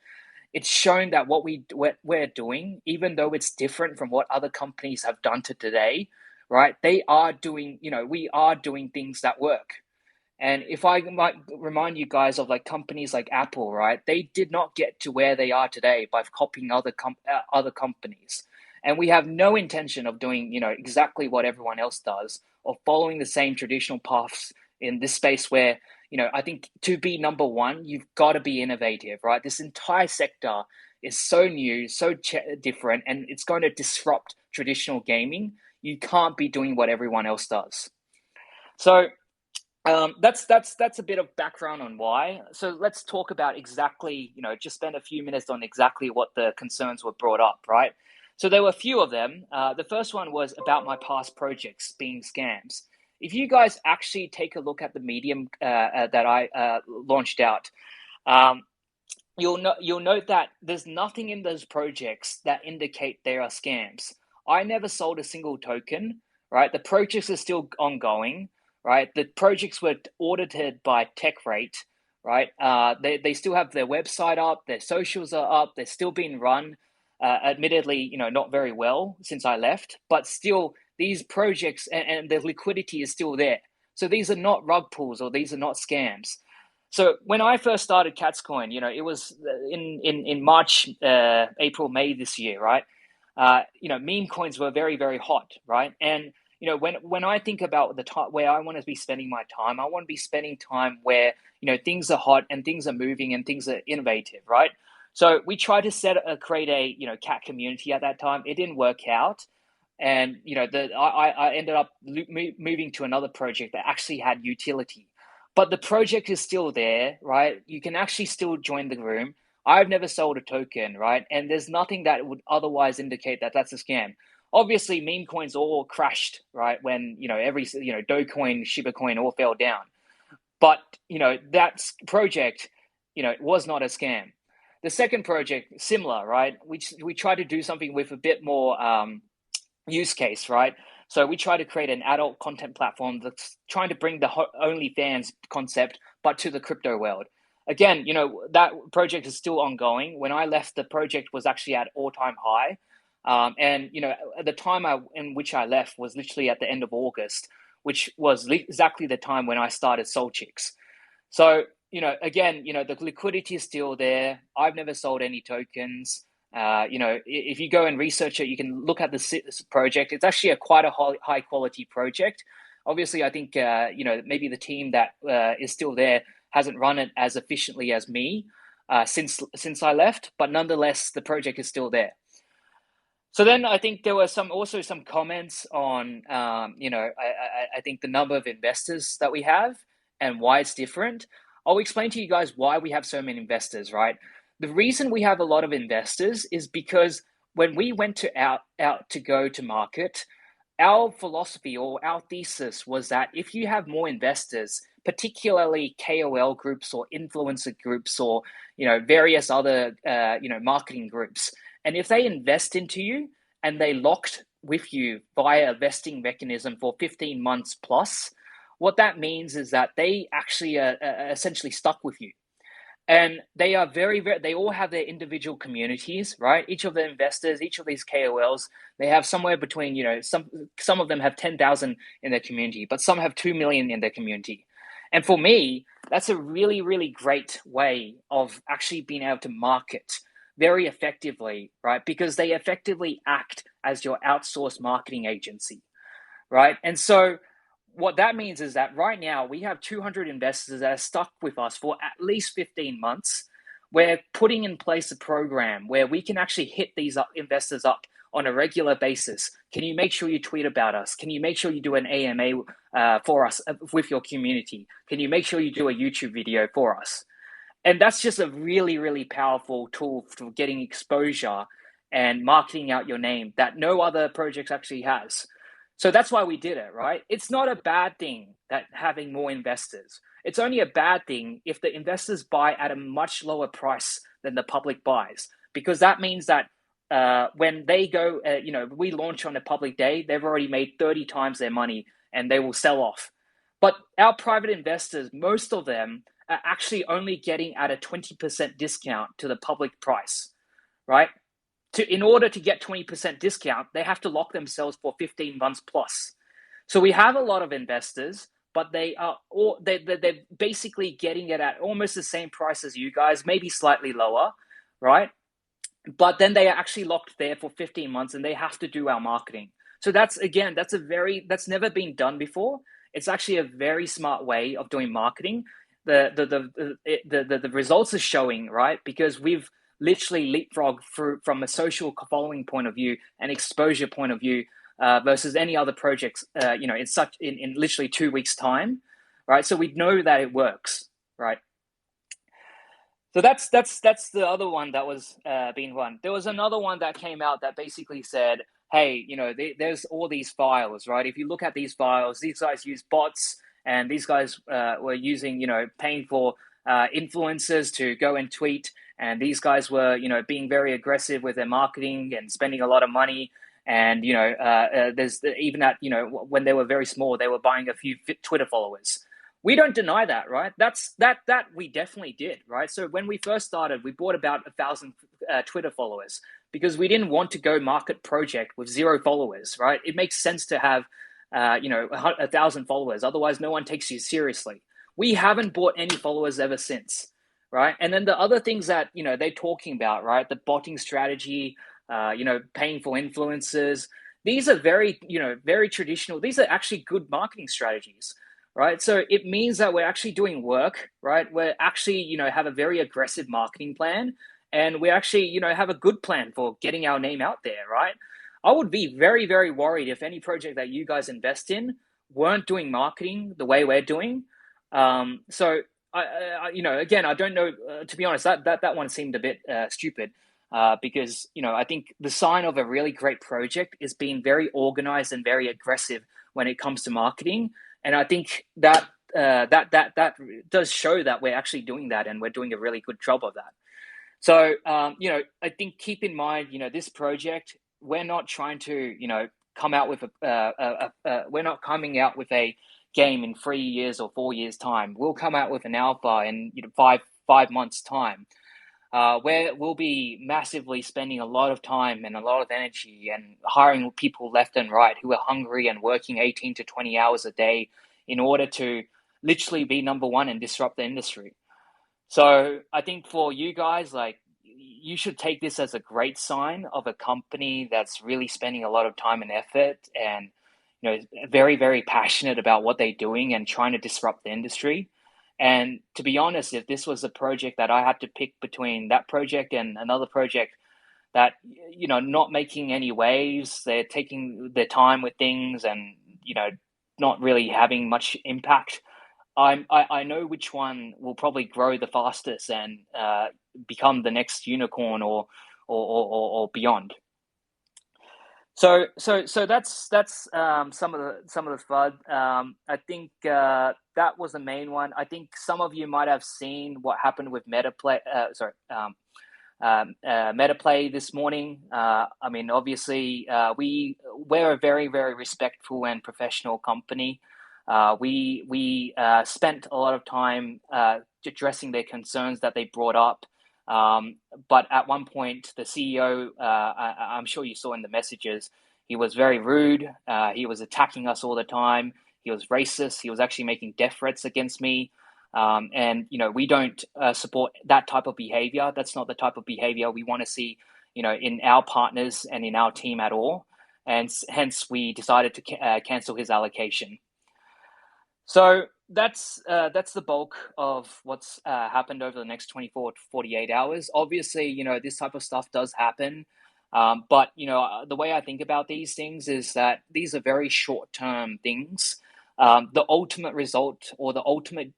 it's shown that what we're doing, even though it's different from what other companies have done to today, right? They are doing, we are doing things that work. And if I might remind you guys of companies like Apple, right? They did not get to where they are today by copying other companies. And we have no intention of doing, exactly what everyone else does or following the same traditional paths in this space where, I think to be number one, you've got to be innovative, right? This entire sector is so new, so different, and it's going to disrupt traditional gaming. You can't be doing what everyone else does. So that's a bit of background on why. So let's talk about exactly, just spend a few minutes on exactly what the concerns were brought up, right? So there were a few of them. The first one was about my past projects being scams. If you guys actually take a look at the Medium that I launched out, you'll note that there's nothing in those projects that indicate they are scams. I never sold a single token, right? The projects are still ongoing, right? The projects were audited by TechRate, right? They still have their website up, their socials are up, they're still being run. Admittedly, not very well since I left, but still these projects and the liquidity is still there. So these are not rug pulls or these are not scams. So when I first started CatzCoin, it was in March, April, May this year, right? Meme coins were very, very hot, right? And when I think about the time where I want to be spending my time, I want to be spending time where things are hot and things are moving and things are innovative, right? So we tried to create a cat community at that time. It didn't work out, And I ended up moving to another project that actually had utility, but the project is still there, right? You can actually still join the room. I've never sold a token, right? And there's nothing that would otherwise indicate that that's a scam. Obviously, meme coins all crashed, right? When every Dogecoin, Shiba Coin all fell down. But that project, was not a scam. The second project, similar, right? We tried to do something with a bit more use case, right? So we try to create an adult content platform that's trying to bring the OnlyFans concept, but to the crypto world. Again, that project is still ongoing. When I left, the project was actually at all-time high. And at the time in which I left was literally at the end of August, which was exactly the time when I started SolChicks. So, again, the liquidity is still there. I've never sold any tokens. If you go and research it, you can look at this project. It's actually quite a high quality project. Obviously, I think, maybe the team that is still there hasn't run it as efficiently as me since I left, but nonetheless, the project is still there. So then I think there were also some comments on, I think the number of investors that we have and why it's different. I'll explain to you guys why we have so many investors, right? The reason we have a lot of investors is because when we went out to go to market, our philosophy or our thesis was that if you have more investors, particularly KOL groups or influencer groups or various other marketing groups, and if they invest into you and they locked with you via a vesting mechanism for 15 months plus, what that means is that they actually are essentially stuck with you. And they are they all have their individual communities, right? Each of the investors, each of these KOLs, they have somewhere between, some of them have 10,000 in their community, but some have 2 million in their community. And for me, that's a really, really great way of actually being able to market very effectively, right? Because they effectively act as your outsourced marketing agency, right? And so what that means is that right now we have 200 investors that are stuck with us for at least 15 months. We're putting in place a program where we can actually hit these investors up on a regular basis. Can you make sure you tweet about us? Can you make sure you do an AMA for us with your community? Can you make sure you do a YouTube video for us? And that's just a really, really powerful tool for getting exposure and marketing out your name that no other project actually has. So that's why we did it, right? It's not a bad thing that having more investors. It's only a bad thing if the investors buy at a much lower price than the public buys, because that means that when they go, we launch on a public day, they've already made 30 times their money and they will sell off. But our private investors, most of them are actually only getting at a 20% discount to the public price, right? In order to get 20% discount, they have to lock themselves for 15 months plus. So we have a lot of investors, but they're basically getting it at almost the same price as you guys, maybe slightly lower, right? But then they are actually locked there for 15 months and they have to do our marketing. So that's never been done before. It's actually a very smart way of doing marketing. The results are showing, right? Because we've literally leapfrogged from a social following point of view and exposure point of view versus any other projects, in literally 2 weeks' time, right? So we know that it works, right? So that's the other one that was being run. There was another one that came out that basically said, hey, there's all these files, right? If you look at these files, these guys use bots, and these guys were using, paying for influencers to go and tweet, and these guys were, being very aggressive with their marketing and spending a lot of money. And there's even at when they were very small, they were buying a few Twitter followers. We don't deny that, right? That we definitely did, right? So when we first started, we bought about 1,000 Twitter followers because we didn't want to go market project with 0 followers, right? It makes sense to have 1,000 followers. Otherwise, no one takes you seriously. We haven't bought any followers ever since, right? And then the other things that they're talking about, right? The botting strategy, paying for influencers. These are very very traditional. These are actually good marketing strategies, right? So it means that we're actually doing work, right? We're actually have a very aggressive marketing plan, and we actually have a good plan for getting our name out there, right? I would be very, very worried if any project that you guys invest in weren't doing marketing the way we're doing. So again, I don't know. To be honest, that one seemed a bit stupid. Because I think the sign of a really great project is being very organized and very aggressive when it comes to marketing, and I think that that does show that we're actually doing that, and we're doing a really good job of that. So I think keep in mind, this project, we're not trying to come out with we're not coming out with a game in 3 years or 4 years time. We'll come out with an alpha in 5 months time, where we'll be massively spending a lot of time and a lot of energy and hiring people left and right who are hungry and working 18 to 20 hours a day in order to literally be number one and disrupt the industry. So I think for you guys, like, you should take this as a great sign of a company that's really spending a lot of time and effort and very, very passionate about what they're doing and trying to disrupt the industry. And to be honest, if this was a project that I had to pick between that project and another project that, not making any waves, they're taking their time with things and, not really having much impact, I know which one will probably grow the fastest and become the next unicorn or beyond. So that's some of the FUD. I think that was the main one. I think some of you might have seen what happened with MetaPlay this morning. I mean, obviously, we're a very, very respectful and professional company. We spent a lot of time addressing their concerns that they brought up. But at one point, the CEO, I'm sure you saw in the messages, he was very rude. He was attacking us all the time. He was racist. He was actually making death threats against me. And we don't support that type of behavior. That's not the type of behavior we want to see, in our partners and in our team at all. And hence, we decided to cancel his allocation. So that's the bulk of what's happened over the next 24 to 48 hours. Obviously, this type of stuff does happen. But, the way I think about these things is that these are very short-term things. The ultimate result or the ultimate,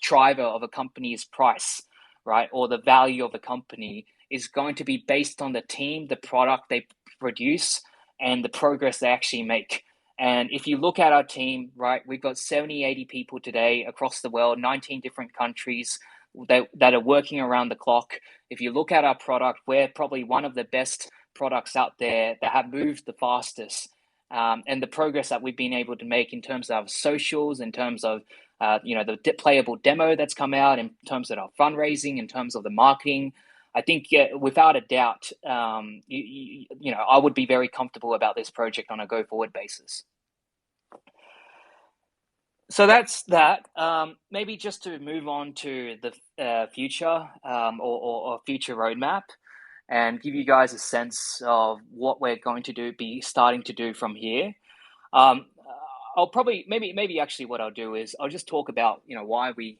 driver of a company's price, right, or the value of a company is going to be based on the team, the product they produce, and the progress they actually make. And if you look at our team, right, we've got 70, 80 people today across the world, 19 different countries that are working around the clock. If you look at our product, we're probably one of the best products out there that have moved the fastest. And the progress that we've been able to make in terms of socials, in terms of the playable demo that's come out, in terms of our fundraising, in terms of the marketing, I think without a doubt, I would be very comfortable about this project on a go-forward basis. So that's that. Maybe just to move on to the future or future roadmap, and give you guys a sense of what we're going to be starting to do from here. I'll probably maybe actually what I'll do is I'll just talk about why we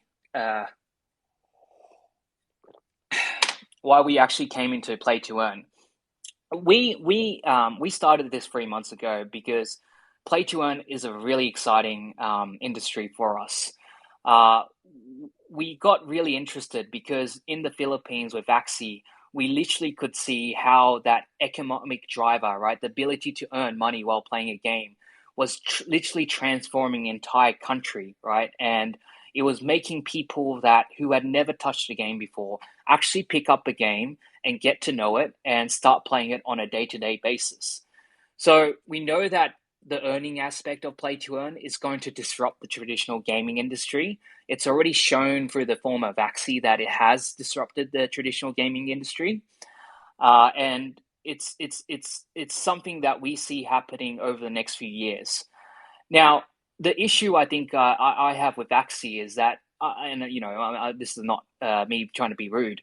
actually came into play to earn. We started this 3 months ago because play to earn is a really exciting industry for us. We got really interested because in the Philippines with Axie, we literally could see how that economic driver, right, the ability to earn money while playing a game, was literally transforming the entire country, right? And it was making people who had never touched a game before actually pick up a game and get to know it and start playing it on a day-to-day basis. So we know that the earning aspect of play to earn is going to disrupt the traditional gaming industry. It's already shown through the form of Axie that it has disrupted the traditional gaming industry. And it's something that we see happening over the next few years. Now, the issue I think I have with Axie is that, this is not me trying to be rude.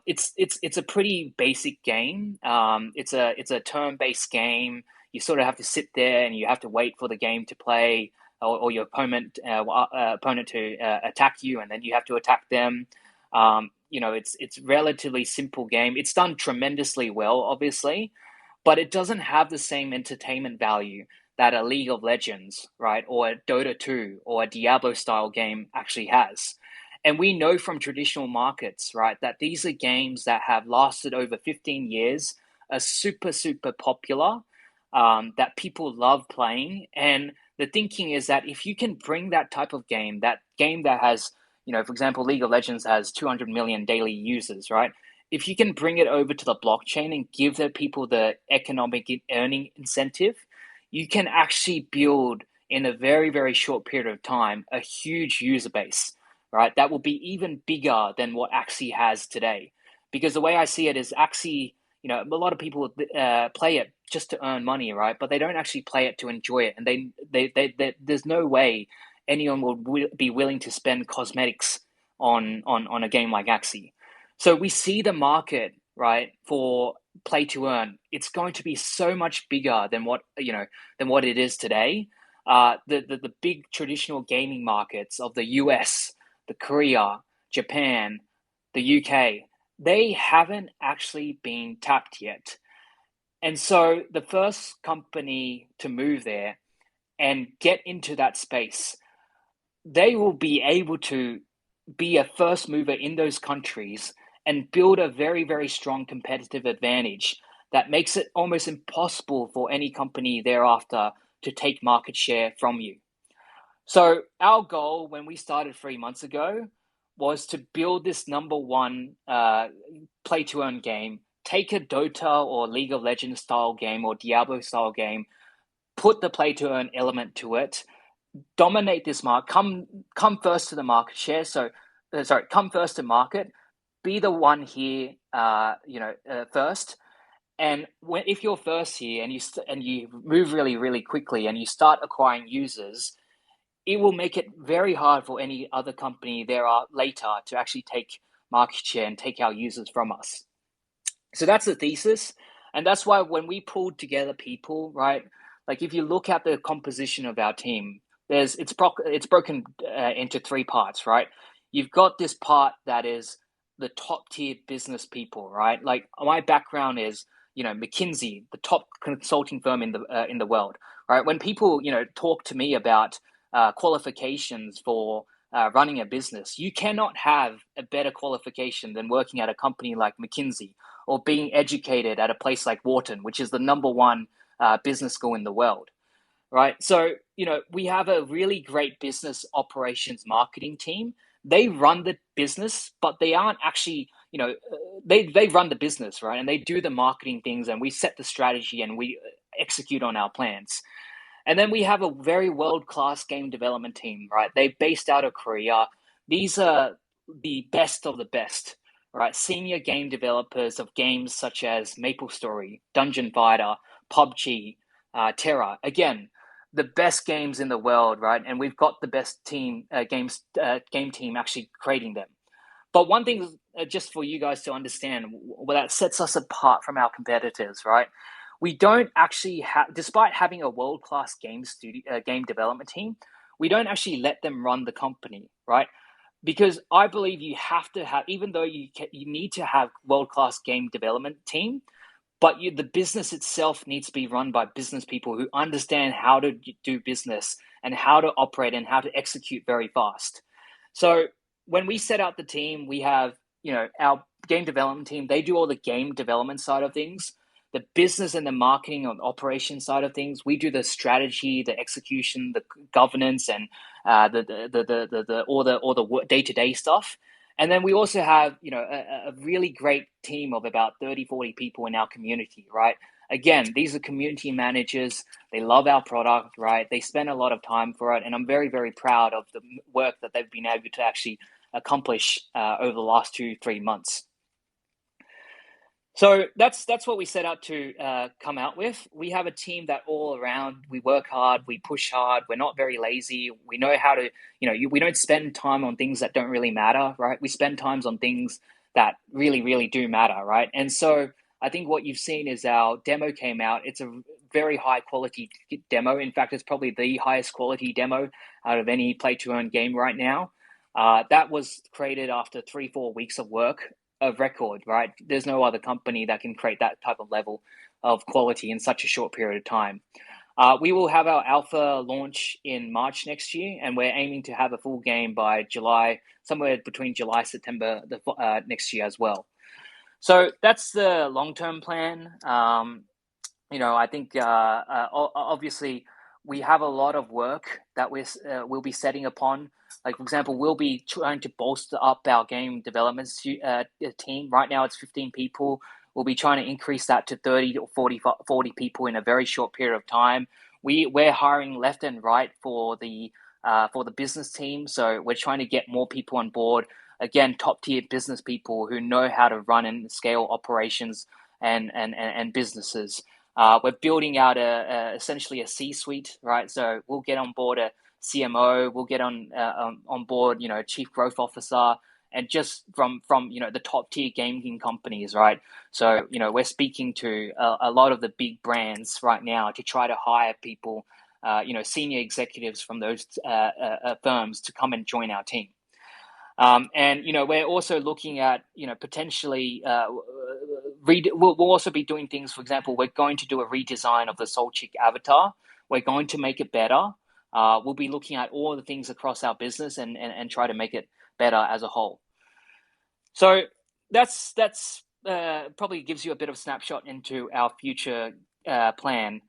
It's a pretty basic game. It's a turn-based game. You sort of have to sit there and you have to wait for the game to play, or your opponent to attack you, and then you have to attack them. It's relatively simple game. It's done tremendously well, obviously, but it doesn't have the same entertainment value that a League of Legends, right, or a Dota 2 or a Diablo style game actually has. And we know from traditional markets, right, that these are games that have lasted over 15 years, are super, super popular, that people love playing. And the thinking is that if you can bring that type of game, that game that has, for example, League of Legends has 200 million daily users, right? If you can bring it over to the blockchain and give the people the economic earning incentive, you can actually build in a very, very short period of time a huge user base, right? That will be even bigger than what Axie has today. Because the way I see it is Axie, a lot of people play it just to earn money, right? But they don't actually play it to enjoy it. And there's no way anyone will be willing to spend cosmetics on a game like Axie. So we see the market, right, for play to earn. It's going to be so much bigger than what it is today. The big traditional gaming markets of the US, the Korea, Japan, the UK, they haven't actually been tapped yet. And so the first company to move there and get into that space, they will be able to be a first mover in those countries and build a very, very strong competitive advantage that makes it almost impossible for any company thereafter to take market share from you. So our goal when we started 3 months ago was to build this number one play to earn game, take a Dota or League of Legends style game or Diablo style game, put the play to earn element to it, dominate this market, come first to the market share. Come first to market, be the one here, first. And if you're first here and you move really, really quickly and you start acquiring users, it will make it very hard for any other company there are later to actually take market share and take our users from us. So that's the thesis. And that's why when we pulled together people, right, like if you look at the composition of our team, it's broken into 3 parts, right? You've got this part that is the top tier business people, right? Like my background is, McKinsey, the top consulting firm in the world, right? When people, talk to me about qualifications for running a business, you cannot have a better qualification than working at a company like McKinsey or being educated at a place like Wharton, which is the number one business school in the world, right? So, we have a really great business operations marketing team. They run the business, but they aren't actually, they run the business, right? And they do the marketing things and we set the strategy and we execute on our plans. And then we have a very world-class game development team, right? They're based out of Korea. These are the best of the best, right? Senior game developers of games such as MapleStory, Dungeon Fighter, PUBG, Terra. Again, the best games in the world, right? And we've got the best game team actually creating them. But one thing, just for you guys to understand, that sets us apart from our competitors, right? We don't actually have, despite having a world-class game development team, we don't actually let them run the company, right? Because I believe you have to have, even though you need to have world-class game development team, but the business itself needs to be run by business people who understand how to do business and how to operate and how to execute very fast. So when we set out the team, we have, our game development team, they do all the game development side of things. The business and the marketing and operation side of things, we do the strategy, the execution, the governance, and all the day-to-day stuff. And then we also have, a really great team of about 30, 40 people in our community, right? Again, these are community managers. They love our product, right? They spend a lot of time for it. And I'm very, very proud of the work that they've been able to actually accomplish over the last 2-3 months. So that's what we set out to come out with. We have a team that all around, we work hard, we push hard, we're not very lazy. We know how to, we don't spend time on things that don't really matter, right? We spend times on things that really, really do matter, right? And so I think what you've seen is our demo came out. It's a very high quality demo. In fact, it's probably the highest quality demo out of any play to earn game right now. That was created after 3-4 weeks of work. Of record, right? There's no other company that can create that type of level of quality in such a short period of time. We will have our alpha launch in March next year, and we're aiming to have a full game by July, somewhere between July, September next year as well. So that's the long-term plan. I think obviously we have a lot of work that we'll be setting upon. Like, for example, we'll be trying to bolster up our game development team. Right now it's 15 people. We'll be trying to increase that to 30 or 40 people in a very short period of time. We're hiring left and right for the business team. So we're trying to get more people on board. Again, top tier business people who know how to run and scale operations and businesses. We're building out essentially a C-suite, right? So we'll get on board a CMO, we'll get on board, chief growth officer, and just from the top tier gaming companies, right? So we're speaking to a lot of the big brands right now to try to hire people, senior executives from those firms to come and join our team. And we're also looking at potentially we'll also be doing things. For example, we're going to do a redesign of the SolChick avatar. We're going to make it better. We'll be looking at all the things across our business and try to make it better as a whole. So that's probably gives you a bit of snapshot into our future plan.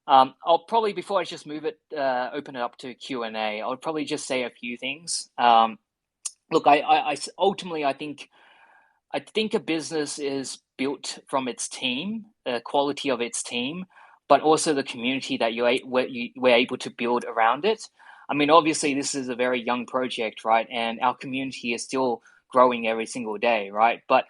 I'll probably, before I just open it up to Q&A, I would probably just say a few things. Look, I ultimately, I think a business is built from its team, the quality of its team, but also the community that we're able to build around it. I mean, obviously, this is a very young project, right? And our community is still growing every single day, right? But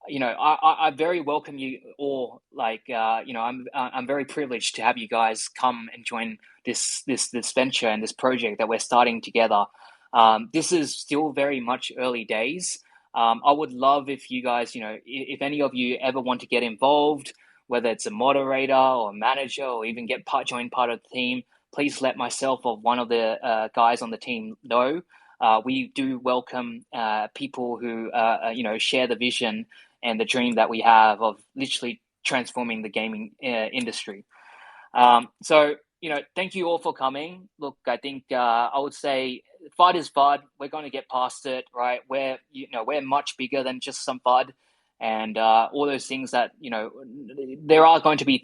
I very welcome you all. Like, I'm very privileged to have you guys come and join this venture and this project that we're starting together. This is still very much early days. I would love if you guys, if any of you ever want to get involved, whether it's a moderator or a manager or even join part of the team, please let myself or one of the guys on the team know. We do welcome people who, share the vision and the dream that we have of literally transforming the gaming industry. So, thank you all for coming. Look, I think I would say FUD is FUD. We're going to get past it, right? We're much bigger than just some FUD. And all those things that, there are going to be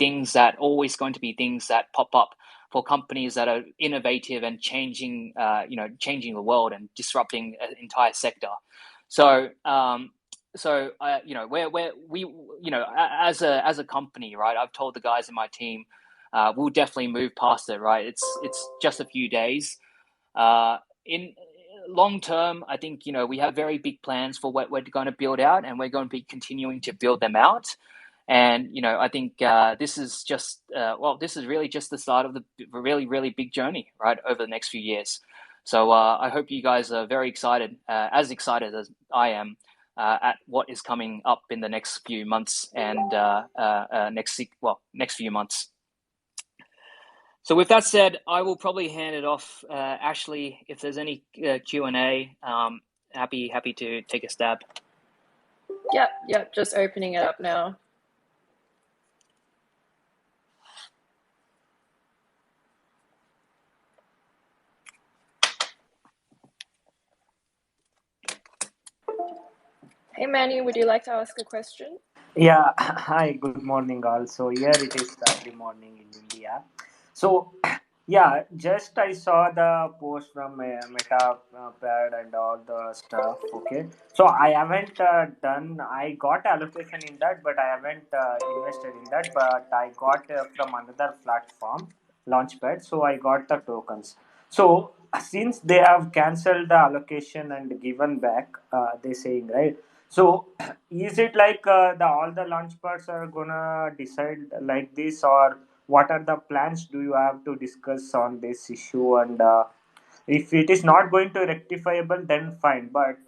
always going to be things that pop up for companies that are innovative and changing the world and disrupting an entire sector. So, as a company, right, I've told the guys in my team, we'll definitely move past it, right? It's just a few days. In long term, I think, we have very big plans for what we're going to build out, and we're going to be continuing to build them out. And, I think this is just, this is really just the start of the really, really big journey, right, over the next few years. So I hope you guys are very excited, as excited as I am, at what is coming up in the next few months and next few months. So with that said, I will probably hand it off. Ashley, if there's any Q&A, happy to take a stab. Yep, just opening it up now. Hey Manny, would you like to ask a question? Yeah, hi, good morning all. So here it is early morning in India. So yeah, just I saw the post from Meta Pad and all the stuff. Okay, so I haven't I got allocation in that, but I haven't invested in that. But I got from another platform, Launchpad. So I got the tokens. So since they have cancelled the allocation and given back, they saying, right. So is it like all the launchpads are gonna decide like this, or what are the plans do you have to discuss on this issue? And if it is not going to rectifiable, then fine. But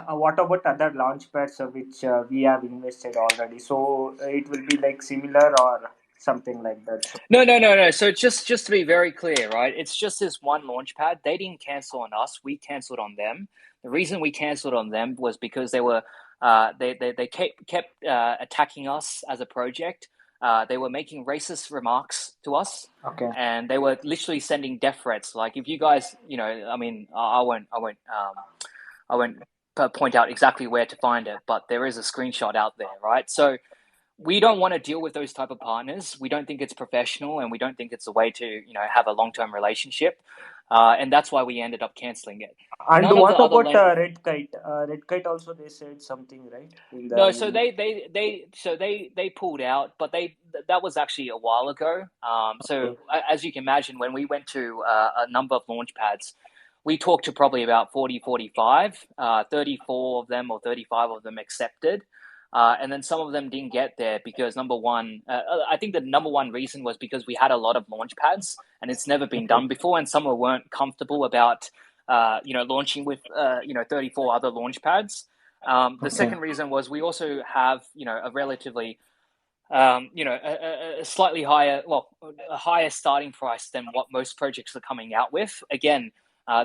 what about other launchpads which we have invested already? So it will be like similar or something like that. No. So just to be very clear, right? It's just this one launchpad. They didn't cancel on us. We canceled on them. The reason we canceled on them was because they were they kept attacking us as a project. they were making racist remarks to us, Okay. and they were literally sending death threats. Like, if you guys, I mean, I won't point out exactly where to find it, but there is a screenshot out there, right? So we don't want to deal with those type of partners. We don't think it's professional, and we don't think it's a way to, have a long-term relationship. And that's why we ended up canceling it. And None of the what other about Red Kite? Red Kite also they said something, right? In the No, so email. they pulled out, but that was actually a while ago. So Okay. as you can imagine, when we went to a number of launch pads, we talked to probably about 40, 45, 34 of them or 35 of them accepted. And then some of them didn't get there because number one, I think the number one reason was because we had a lot of launch pads and it's never been Okay. done before, and some weren't comfortable about, launching with, 34 other launch pads. The Okay. second reason was we also have, a relatively, a slightly higher, a higher starting price than what most projects are coming out with. Again,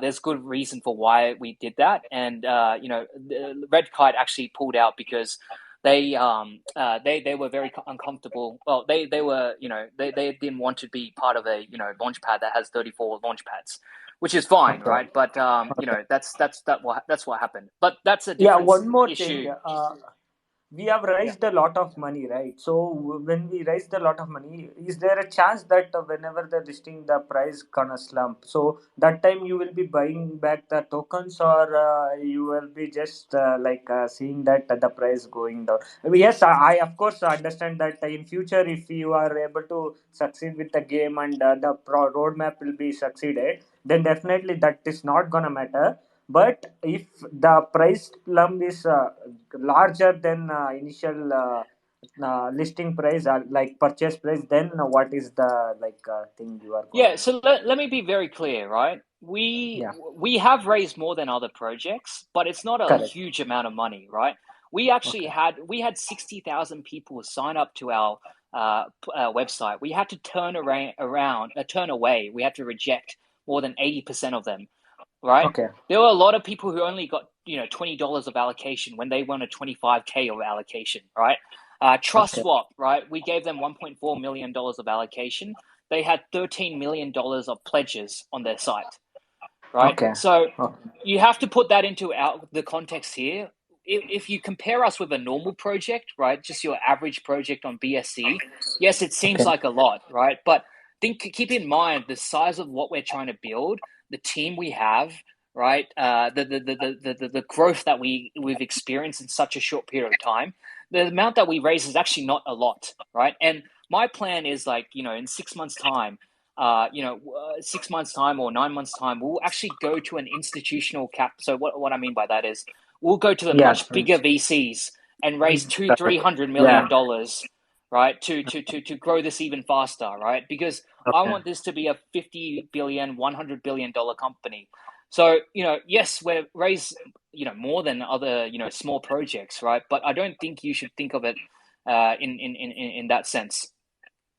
there's good reason for why we did that, and the Red Kite actually pulled out because they were very uncomfortable. Well, they were, they didn't want to be part of a, launch pad that has 34 launch pads, which is fine, Okay. right? But Okay. that's what happened. But that's a Yeah, different one more thing. issue. We have Yeah. raised a lot of money, right? So when we raised a lot of money, is there a chance that whenever the listing, the price gonna slump? So that time you will be buying back the tokens, or you will be just seeing that the price going down. Yes, I of course understand that in future, if you are able to succeed with the game and the roadmap will be succeeded, then definitely that is not gonna matter. But if the price plumb is larger than initial listing price, like purchase price, then what is the thing you are Yeah, gonna do? so let me be very clear, right? We Yeah, we have raised more than other projects, but it's not a correct. huge amount of money, right? Okay, We had 60,000 people sign up to our website. We had to turn away. We had to reject more than 80% of them, right? okay, There were a lot of people who only got, $20 of allocation when they wanted 25K of allocation, right? Trust okay, Swap, right? We gave them $1.4 million of allocation. They had $13 million of pledges on their site, right? okay, So okay, you have to put that into the context here. If you compare us with a normal project, right, just your average project on BSC, yes, it seems okay. like a lot, right? But keep in mind the size of what we're trying to build, the team we have, right? The growth that we've experienced in such a short period of time. The amount that we raise is actually not a lot, right? And my plan is like, in 6 months' time, 6 months time or 9 months time, we'll actually go to an institutional cap. So what I mean by that is we'll go to the Yeah, much bigger VCs and raise two, three correct. hundred million Yeah, dollars, right? To grow this even faster, right? Because I okay. want this to be a 50 billion, $100 billion company. So, yes, we're raised, more than other, small projects, right? But I don't think you should think of it in that sense.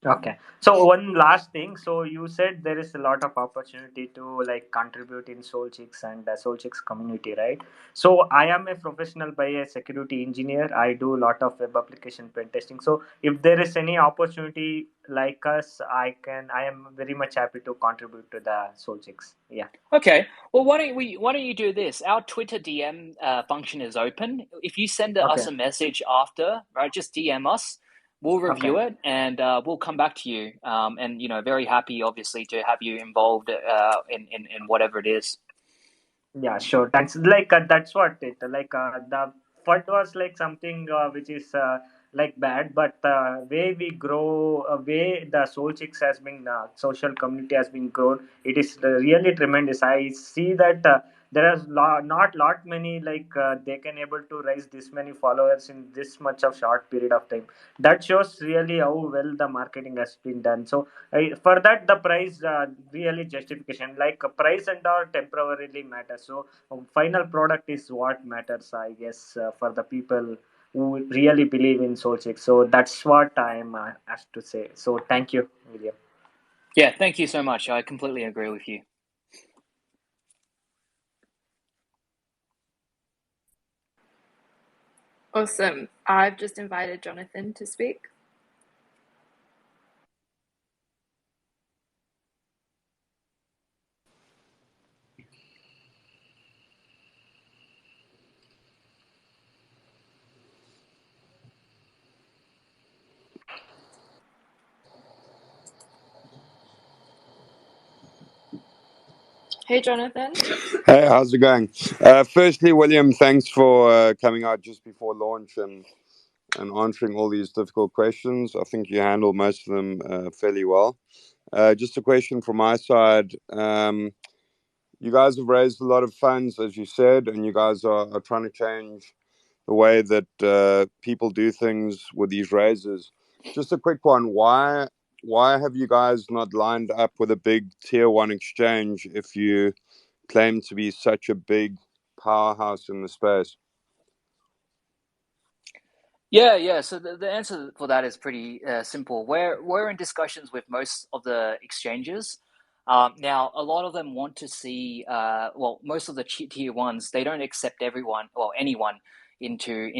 Okay. So one last thing. So you said there is a lot of opportunity to contribute in SolChicks and SolChicks community, right? So I am a professional by a security engineer. I do a lot of web application pen testing. So if there is any opportunity like us, I am very much happy to contribute to the SolChicks. Yeah. Okay. Well, why don't you do this? Our Twitter DM function is open. If you send Okay. us a message after, right, just DM us. We'll Okay. review it and we'll come back to you. And very happy, obviously, to have you involved in whatever it is. Yeah, sure. Thanks. That's what it the FUD was like something which is bad, but way we grow, way the Soul Chicks has been social community has been grown. It is really tremendous. I see that there are not lot many they can able to raise this many followers in this much of short period of time. That shows really how well the marketing has been done. So for that the price really justification price and all temporarily matters. So final product is what matters, I guess, for the people who really believe in SolCheck. So that's what I'm asked to say. So thank you, William. Yeah, thank you so much. I completely agree with you. Awesome. I've just invited Jonathan to speak. Hey, Jonathan. Hey, how's it going? Firstly, William, thanks for coming out just before launch and answering all these difficult questions. I think you handled most of them fairly well. Just a question from my side. You guys have raised a lot of funds, as you said, and you guys are trying to change the way that people do things with these raises. Just a quick one. Why have you guys not lined up with a big tier one exchange if you claim to be such a big powerhouse in the space? Yeah. So the answer for that is pretty simple. We're in discussions with most of the exchanges. Now, a lot of them want to see, most of the tier ones, they don't accept everyone or anyone onto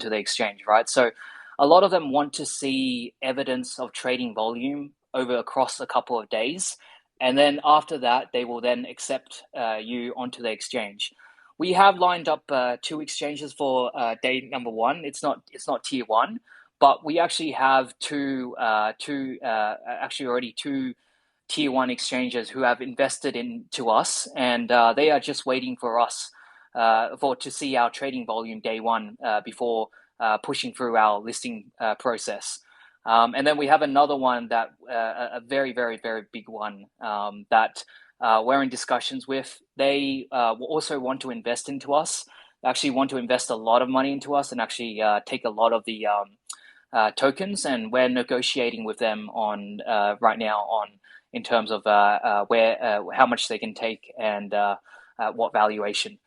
the exchange, right? So, a lot of them want to see evidence of trading volume across a couple of days, and then after that, they will then accept you onto the exchange. We have lined up two exchanges for day number one. It's not tier one, but we actually have already two tier one exchanges who have invested into us, and they are just waiting for us to see our trading volume day one before pushing through our listing process. And then we have another one that a very, very, very big one that we're in discussions with. They will also want to invest into us. They actually want to invest a lot of money into us and actually take a lot of the tokens. And we're negotiating with them on right now in terms of how much they can take and what valuation.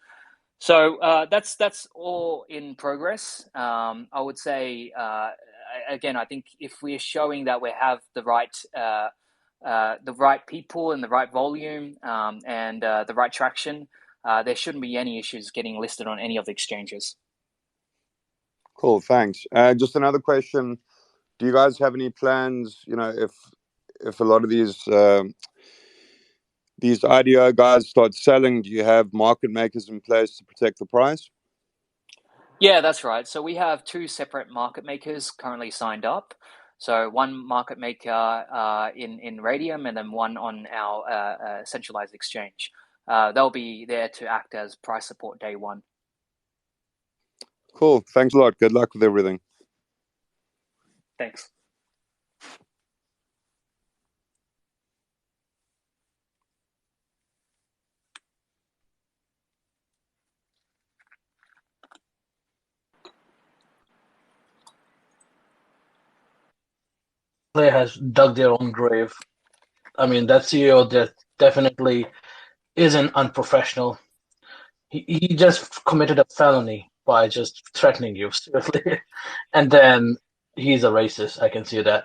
So that's all in progress. I would say again, I think if we're showing that we have the right people and the right volume and the right traction, there shouldn't be any issues getting listed on any of the exchanges. Cool, thanks. Just another question. Do you guys have any plans, if a lot of these IDO guys start selling, do you have market makers in place to protect the price? Yeah, that's right. So we have two separate market makers currently signed up. So one market maker in Radium and then one on our centralized exchange. They'll be there to act as price support day one. Cool. Thanks a lot. Good luck with everything. Thanks. Has dug their own grave. I mean, that CEO that definitely isn't unprofessional. He just committed a felony by just threatening you, seriously. And then he's a racist. I can see that.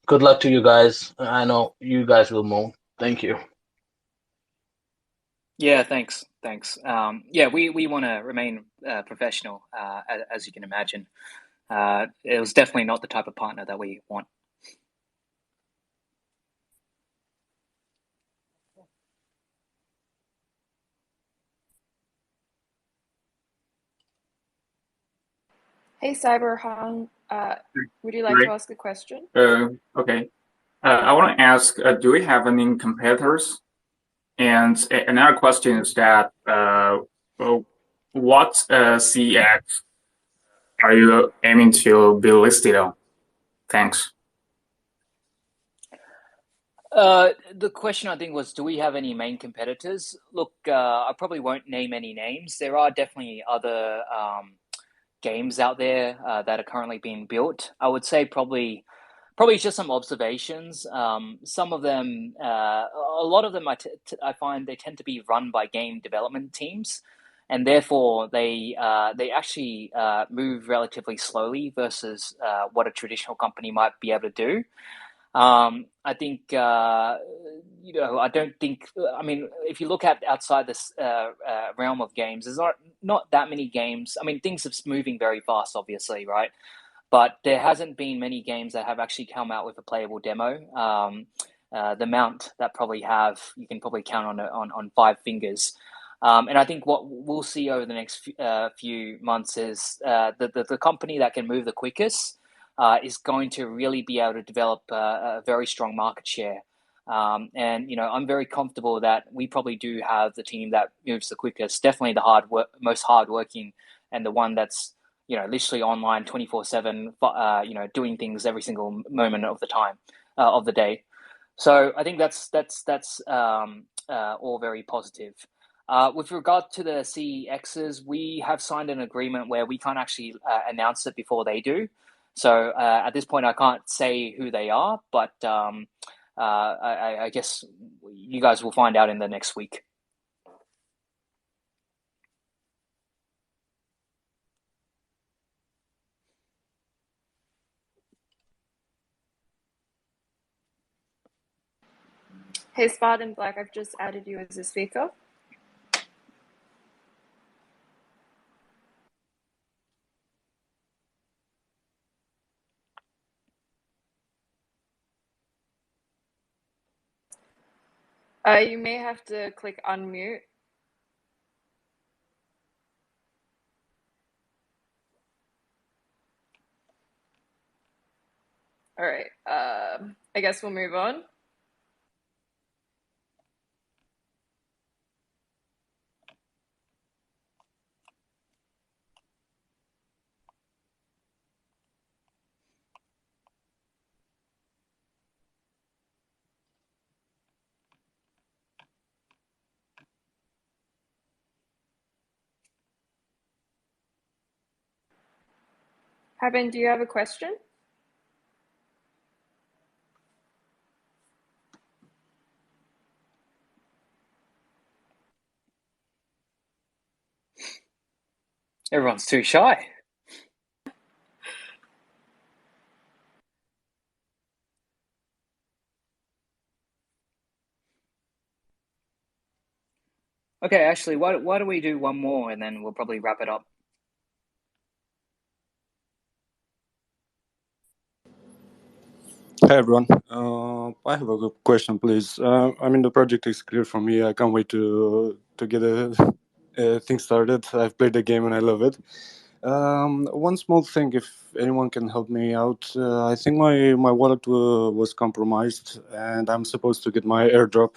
Good luck to you guys. I know you guys will moan. Thank you. Yeah, thanks. Yeah, we want to remain professional, as you can imagine. It was definitely not the type of partner that we want. Hey, Cyberhong. Would you like to ask a question? Okay. I want to ask, do we have any competitors? And another question is that, what CX are you aiming to be listed on? Thanks. The question I think was, do we have any main competitors? Look, I probably won't name any names. There are definitely other games out there that are currently being built. I would say probably just some observations. Some of them, a lot of them, I find they tend to be run by game development teams, and therefore they actually move relatively slowly versus what a traditional company might be able to do. I think I don't think. I mean, if you look at outside this realm of games, there's not that many games. I mean, things are moving very fast, obviously, right? But there hasn't been many games that have actually come out with a playable demo. The amount that probably have, you can probably count on 5 fingers. And I think what we'll see over the next few months is the company that can move the quickest is going to really be able to develop a very strong market share. And I'm very comfortable that we probably do have the team that moves the quickest, definitely the most hardworking, and the one that's literally online 24/7, doing things every single moment of the time of the day. So I think that's all very positive. With regard to the CEXs, we have signed an agreement where we can't actually announce it before they do. So at this point, I can't say who they are, but I guess you guys will find out in the next week. Hey, Spot and Black, I've just added you as a speaker. You may have to click unmute. All right, I guess we'll move on. Haben, do you have a question? Everyone's too shy. Okay, actually, why don't we do one more and then we'll probably wrap it up. Hey everyone, I have a good question, please. I mean, the project is clear for me. I can't wait to get thing started. I've played the game and I love it. One small thing, if anyone can help me out, I think my wallet was compromised, and I'm supposed to get my airdrop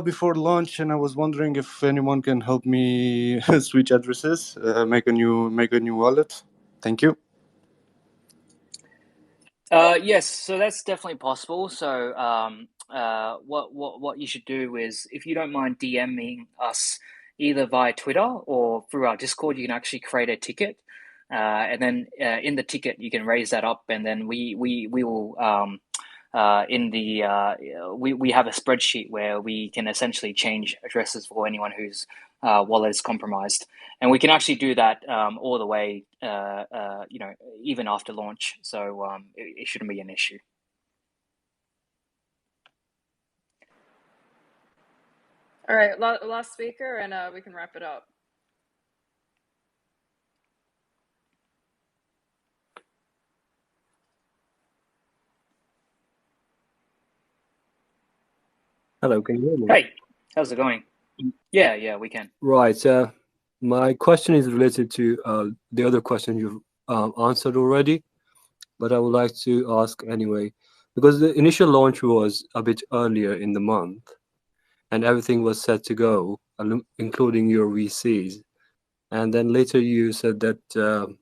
before launch. And I was wondering if anyone can help me switch addresses, make a new wallet. Thank you. Yes, so that's definitely possible. So what you should do is, if you don't mind DMing us either via Twitter or through our Discord, you can actually create a ticket, and then in the ticket you can raise that up, and then we will we have a spreadsheet where we can essentially change addresses for anyone whose wallet is compromised, and we can actually do that all the way, even after launch. So it shouldn't be an issue. All right, last speaker, and we can wrap it up. Hello, can you hear me? Hey, how's it going? Yeah, we can. Right. My question is related to the other question you've answered already, but I would like to ask anyway, because the initial launch was a bit earlier in the month, and everything was set to go, including your VCs. And then later you said that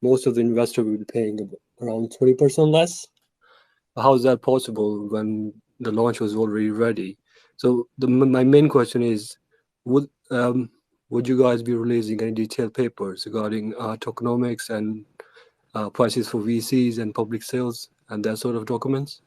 most of the investors will be paying around 20% less. How is that possible when the launch was already ready? So my main question is, would you guys be releasing any detailed papers regarding tokenomics and prices for VCs and public sales and that sort of documents?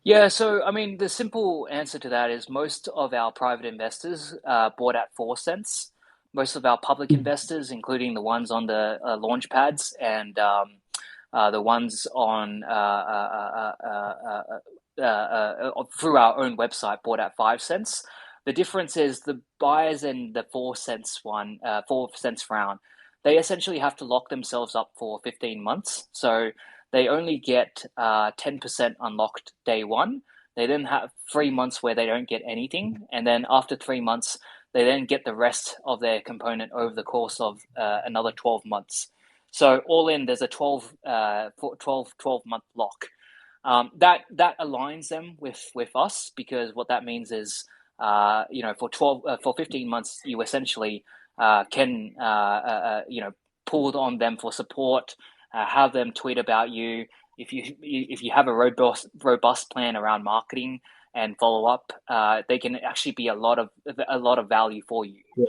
Yeah, so I mean, the simple answer to that is most of our private investors bought at 4 cents. Most of our public investors, including the ones on the launch pads and the ones on through our own website, bought at 5 cents. The difference is the buyers in the 4 cents 4 cents round, they essentially have to lock themselves up for 15 months. So they only get 10% unlocked day one. They then have 3 months where they don't get anything. And then after 3 months, they then get the rest of their component over the course of another 12 months. So all in, there's a 12 month lock. That aligns them with us, because what that means is, for 15 months, you essentially can pull on them for support, have them tweet about you. If you have a robust plan around marketing and follow up, they can actually be a lot of value for you. Yeah.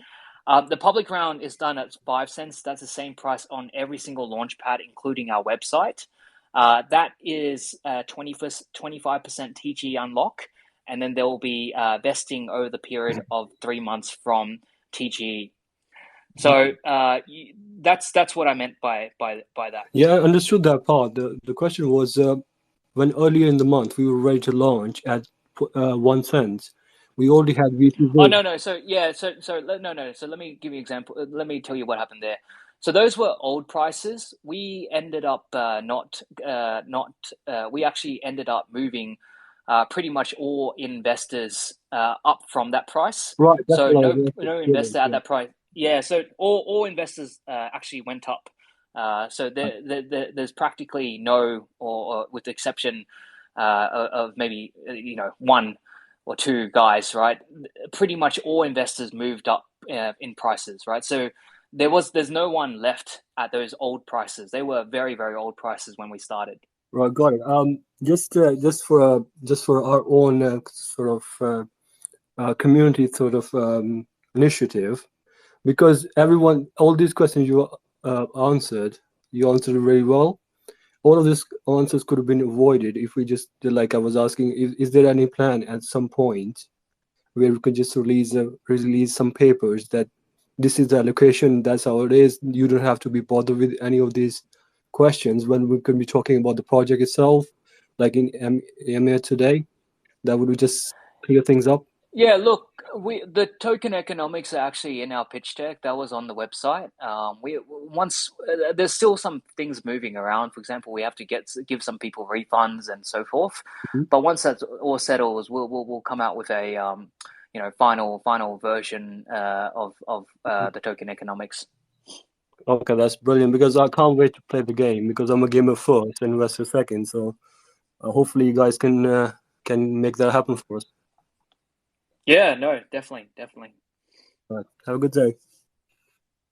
The public round is done at 5 cents. That's the same price on every single launchpad, including our website. That is 25% TG unlock, and then there will be vesting over the period of 3 months from TG. So that's what I meant by that. Yeah, I understood that part. The question was when earlier in the month we were ready to launch at 1 cent, we already had VC. Oh no. So let me give you an example. Let me tell you what happened there. So those were old prices. We ended up we actually ended up moving pretty much all investors up from that price. Right. So no investor at that price. Yeah. So all investors actually went up. So there's practically no, or with the exception of maybe one or two guys, right? Pretty much all investors moved up in prices, right? So there's no one left at those old prices. They were very, very old prices when we started. Right, got it. Just for our own sort of community sort of initiative, because all these questions you answered very well. All of these answers could have been avoided if we just did, like I was asking, is there any plan at some point where we could just release some papers that this is the allocation, that's how it is. You don't have to be bothered with any of these questions when we could be talking about the project itself, like in EMEA today. That would just clear things up. Yeah, look, the Tokenomics are actually in our pitch deck. That was on the website. There's still some things moving around. For example, we have to give some people refunds and so forth. Mm-hmm. But once that's all settles, we'll come out with a final version of the Tokenomics. Okay, that's brilliant, because I can't wait to play the game, because I'm a gamer first and investor second. So hopefully you guys can make that happen for us. Yeah, no, definitely. All right. Have a good day.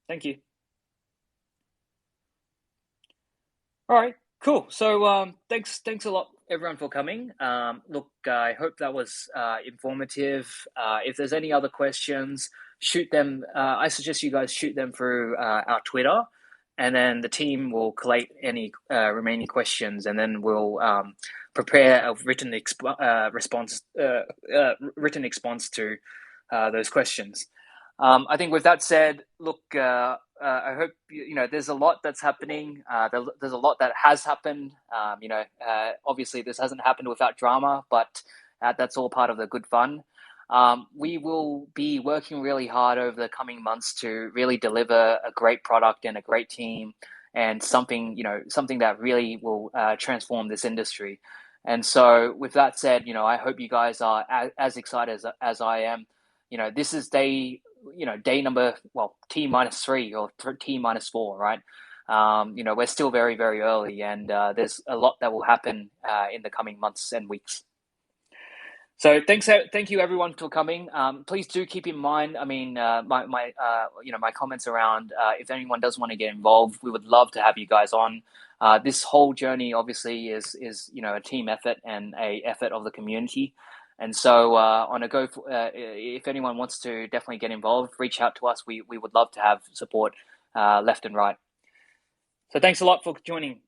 Thank you. All right, cool. So thanks a lot, everyone, for coming. Look, I hope that was informative. If there's any other questions, shoot them. I suggest you guys shoot them through our Twitter, and then the team will collate any remaining questions, and then we'll prepare a written response to those questions. I think with that said, look, I hope there's a lot that's happening. There's a lot that has happened. Obviously this hasn't happened without drama, but that's all part of the good fun. We will be working really hard over the coming months to really deliver a great product and a great team, and something that really will transform this industry. And so with that said, I hope you guys are as excited as I am. This is day number, T-3 or T-4, right? We're still very, very early, and there's a lot that will happen in the coming months and weeks. So thank you everyone for coming. Please do keep in mind, my comments around if anyone does want to get involved, we would love to have you guys on. This whole journey obviously is a team effort and a effort of the community. And so if anyone wants to definitely get involved, reach out to us. We would love to have support left and right. So thanks a lot for joining.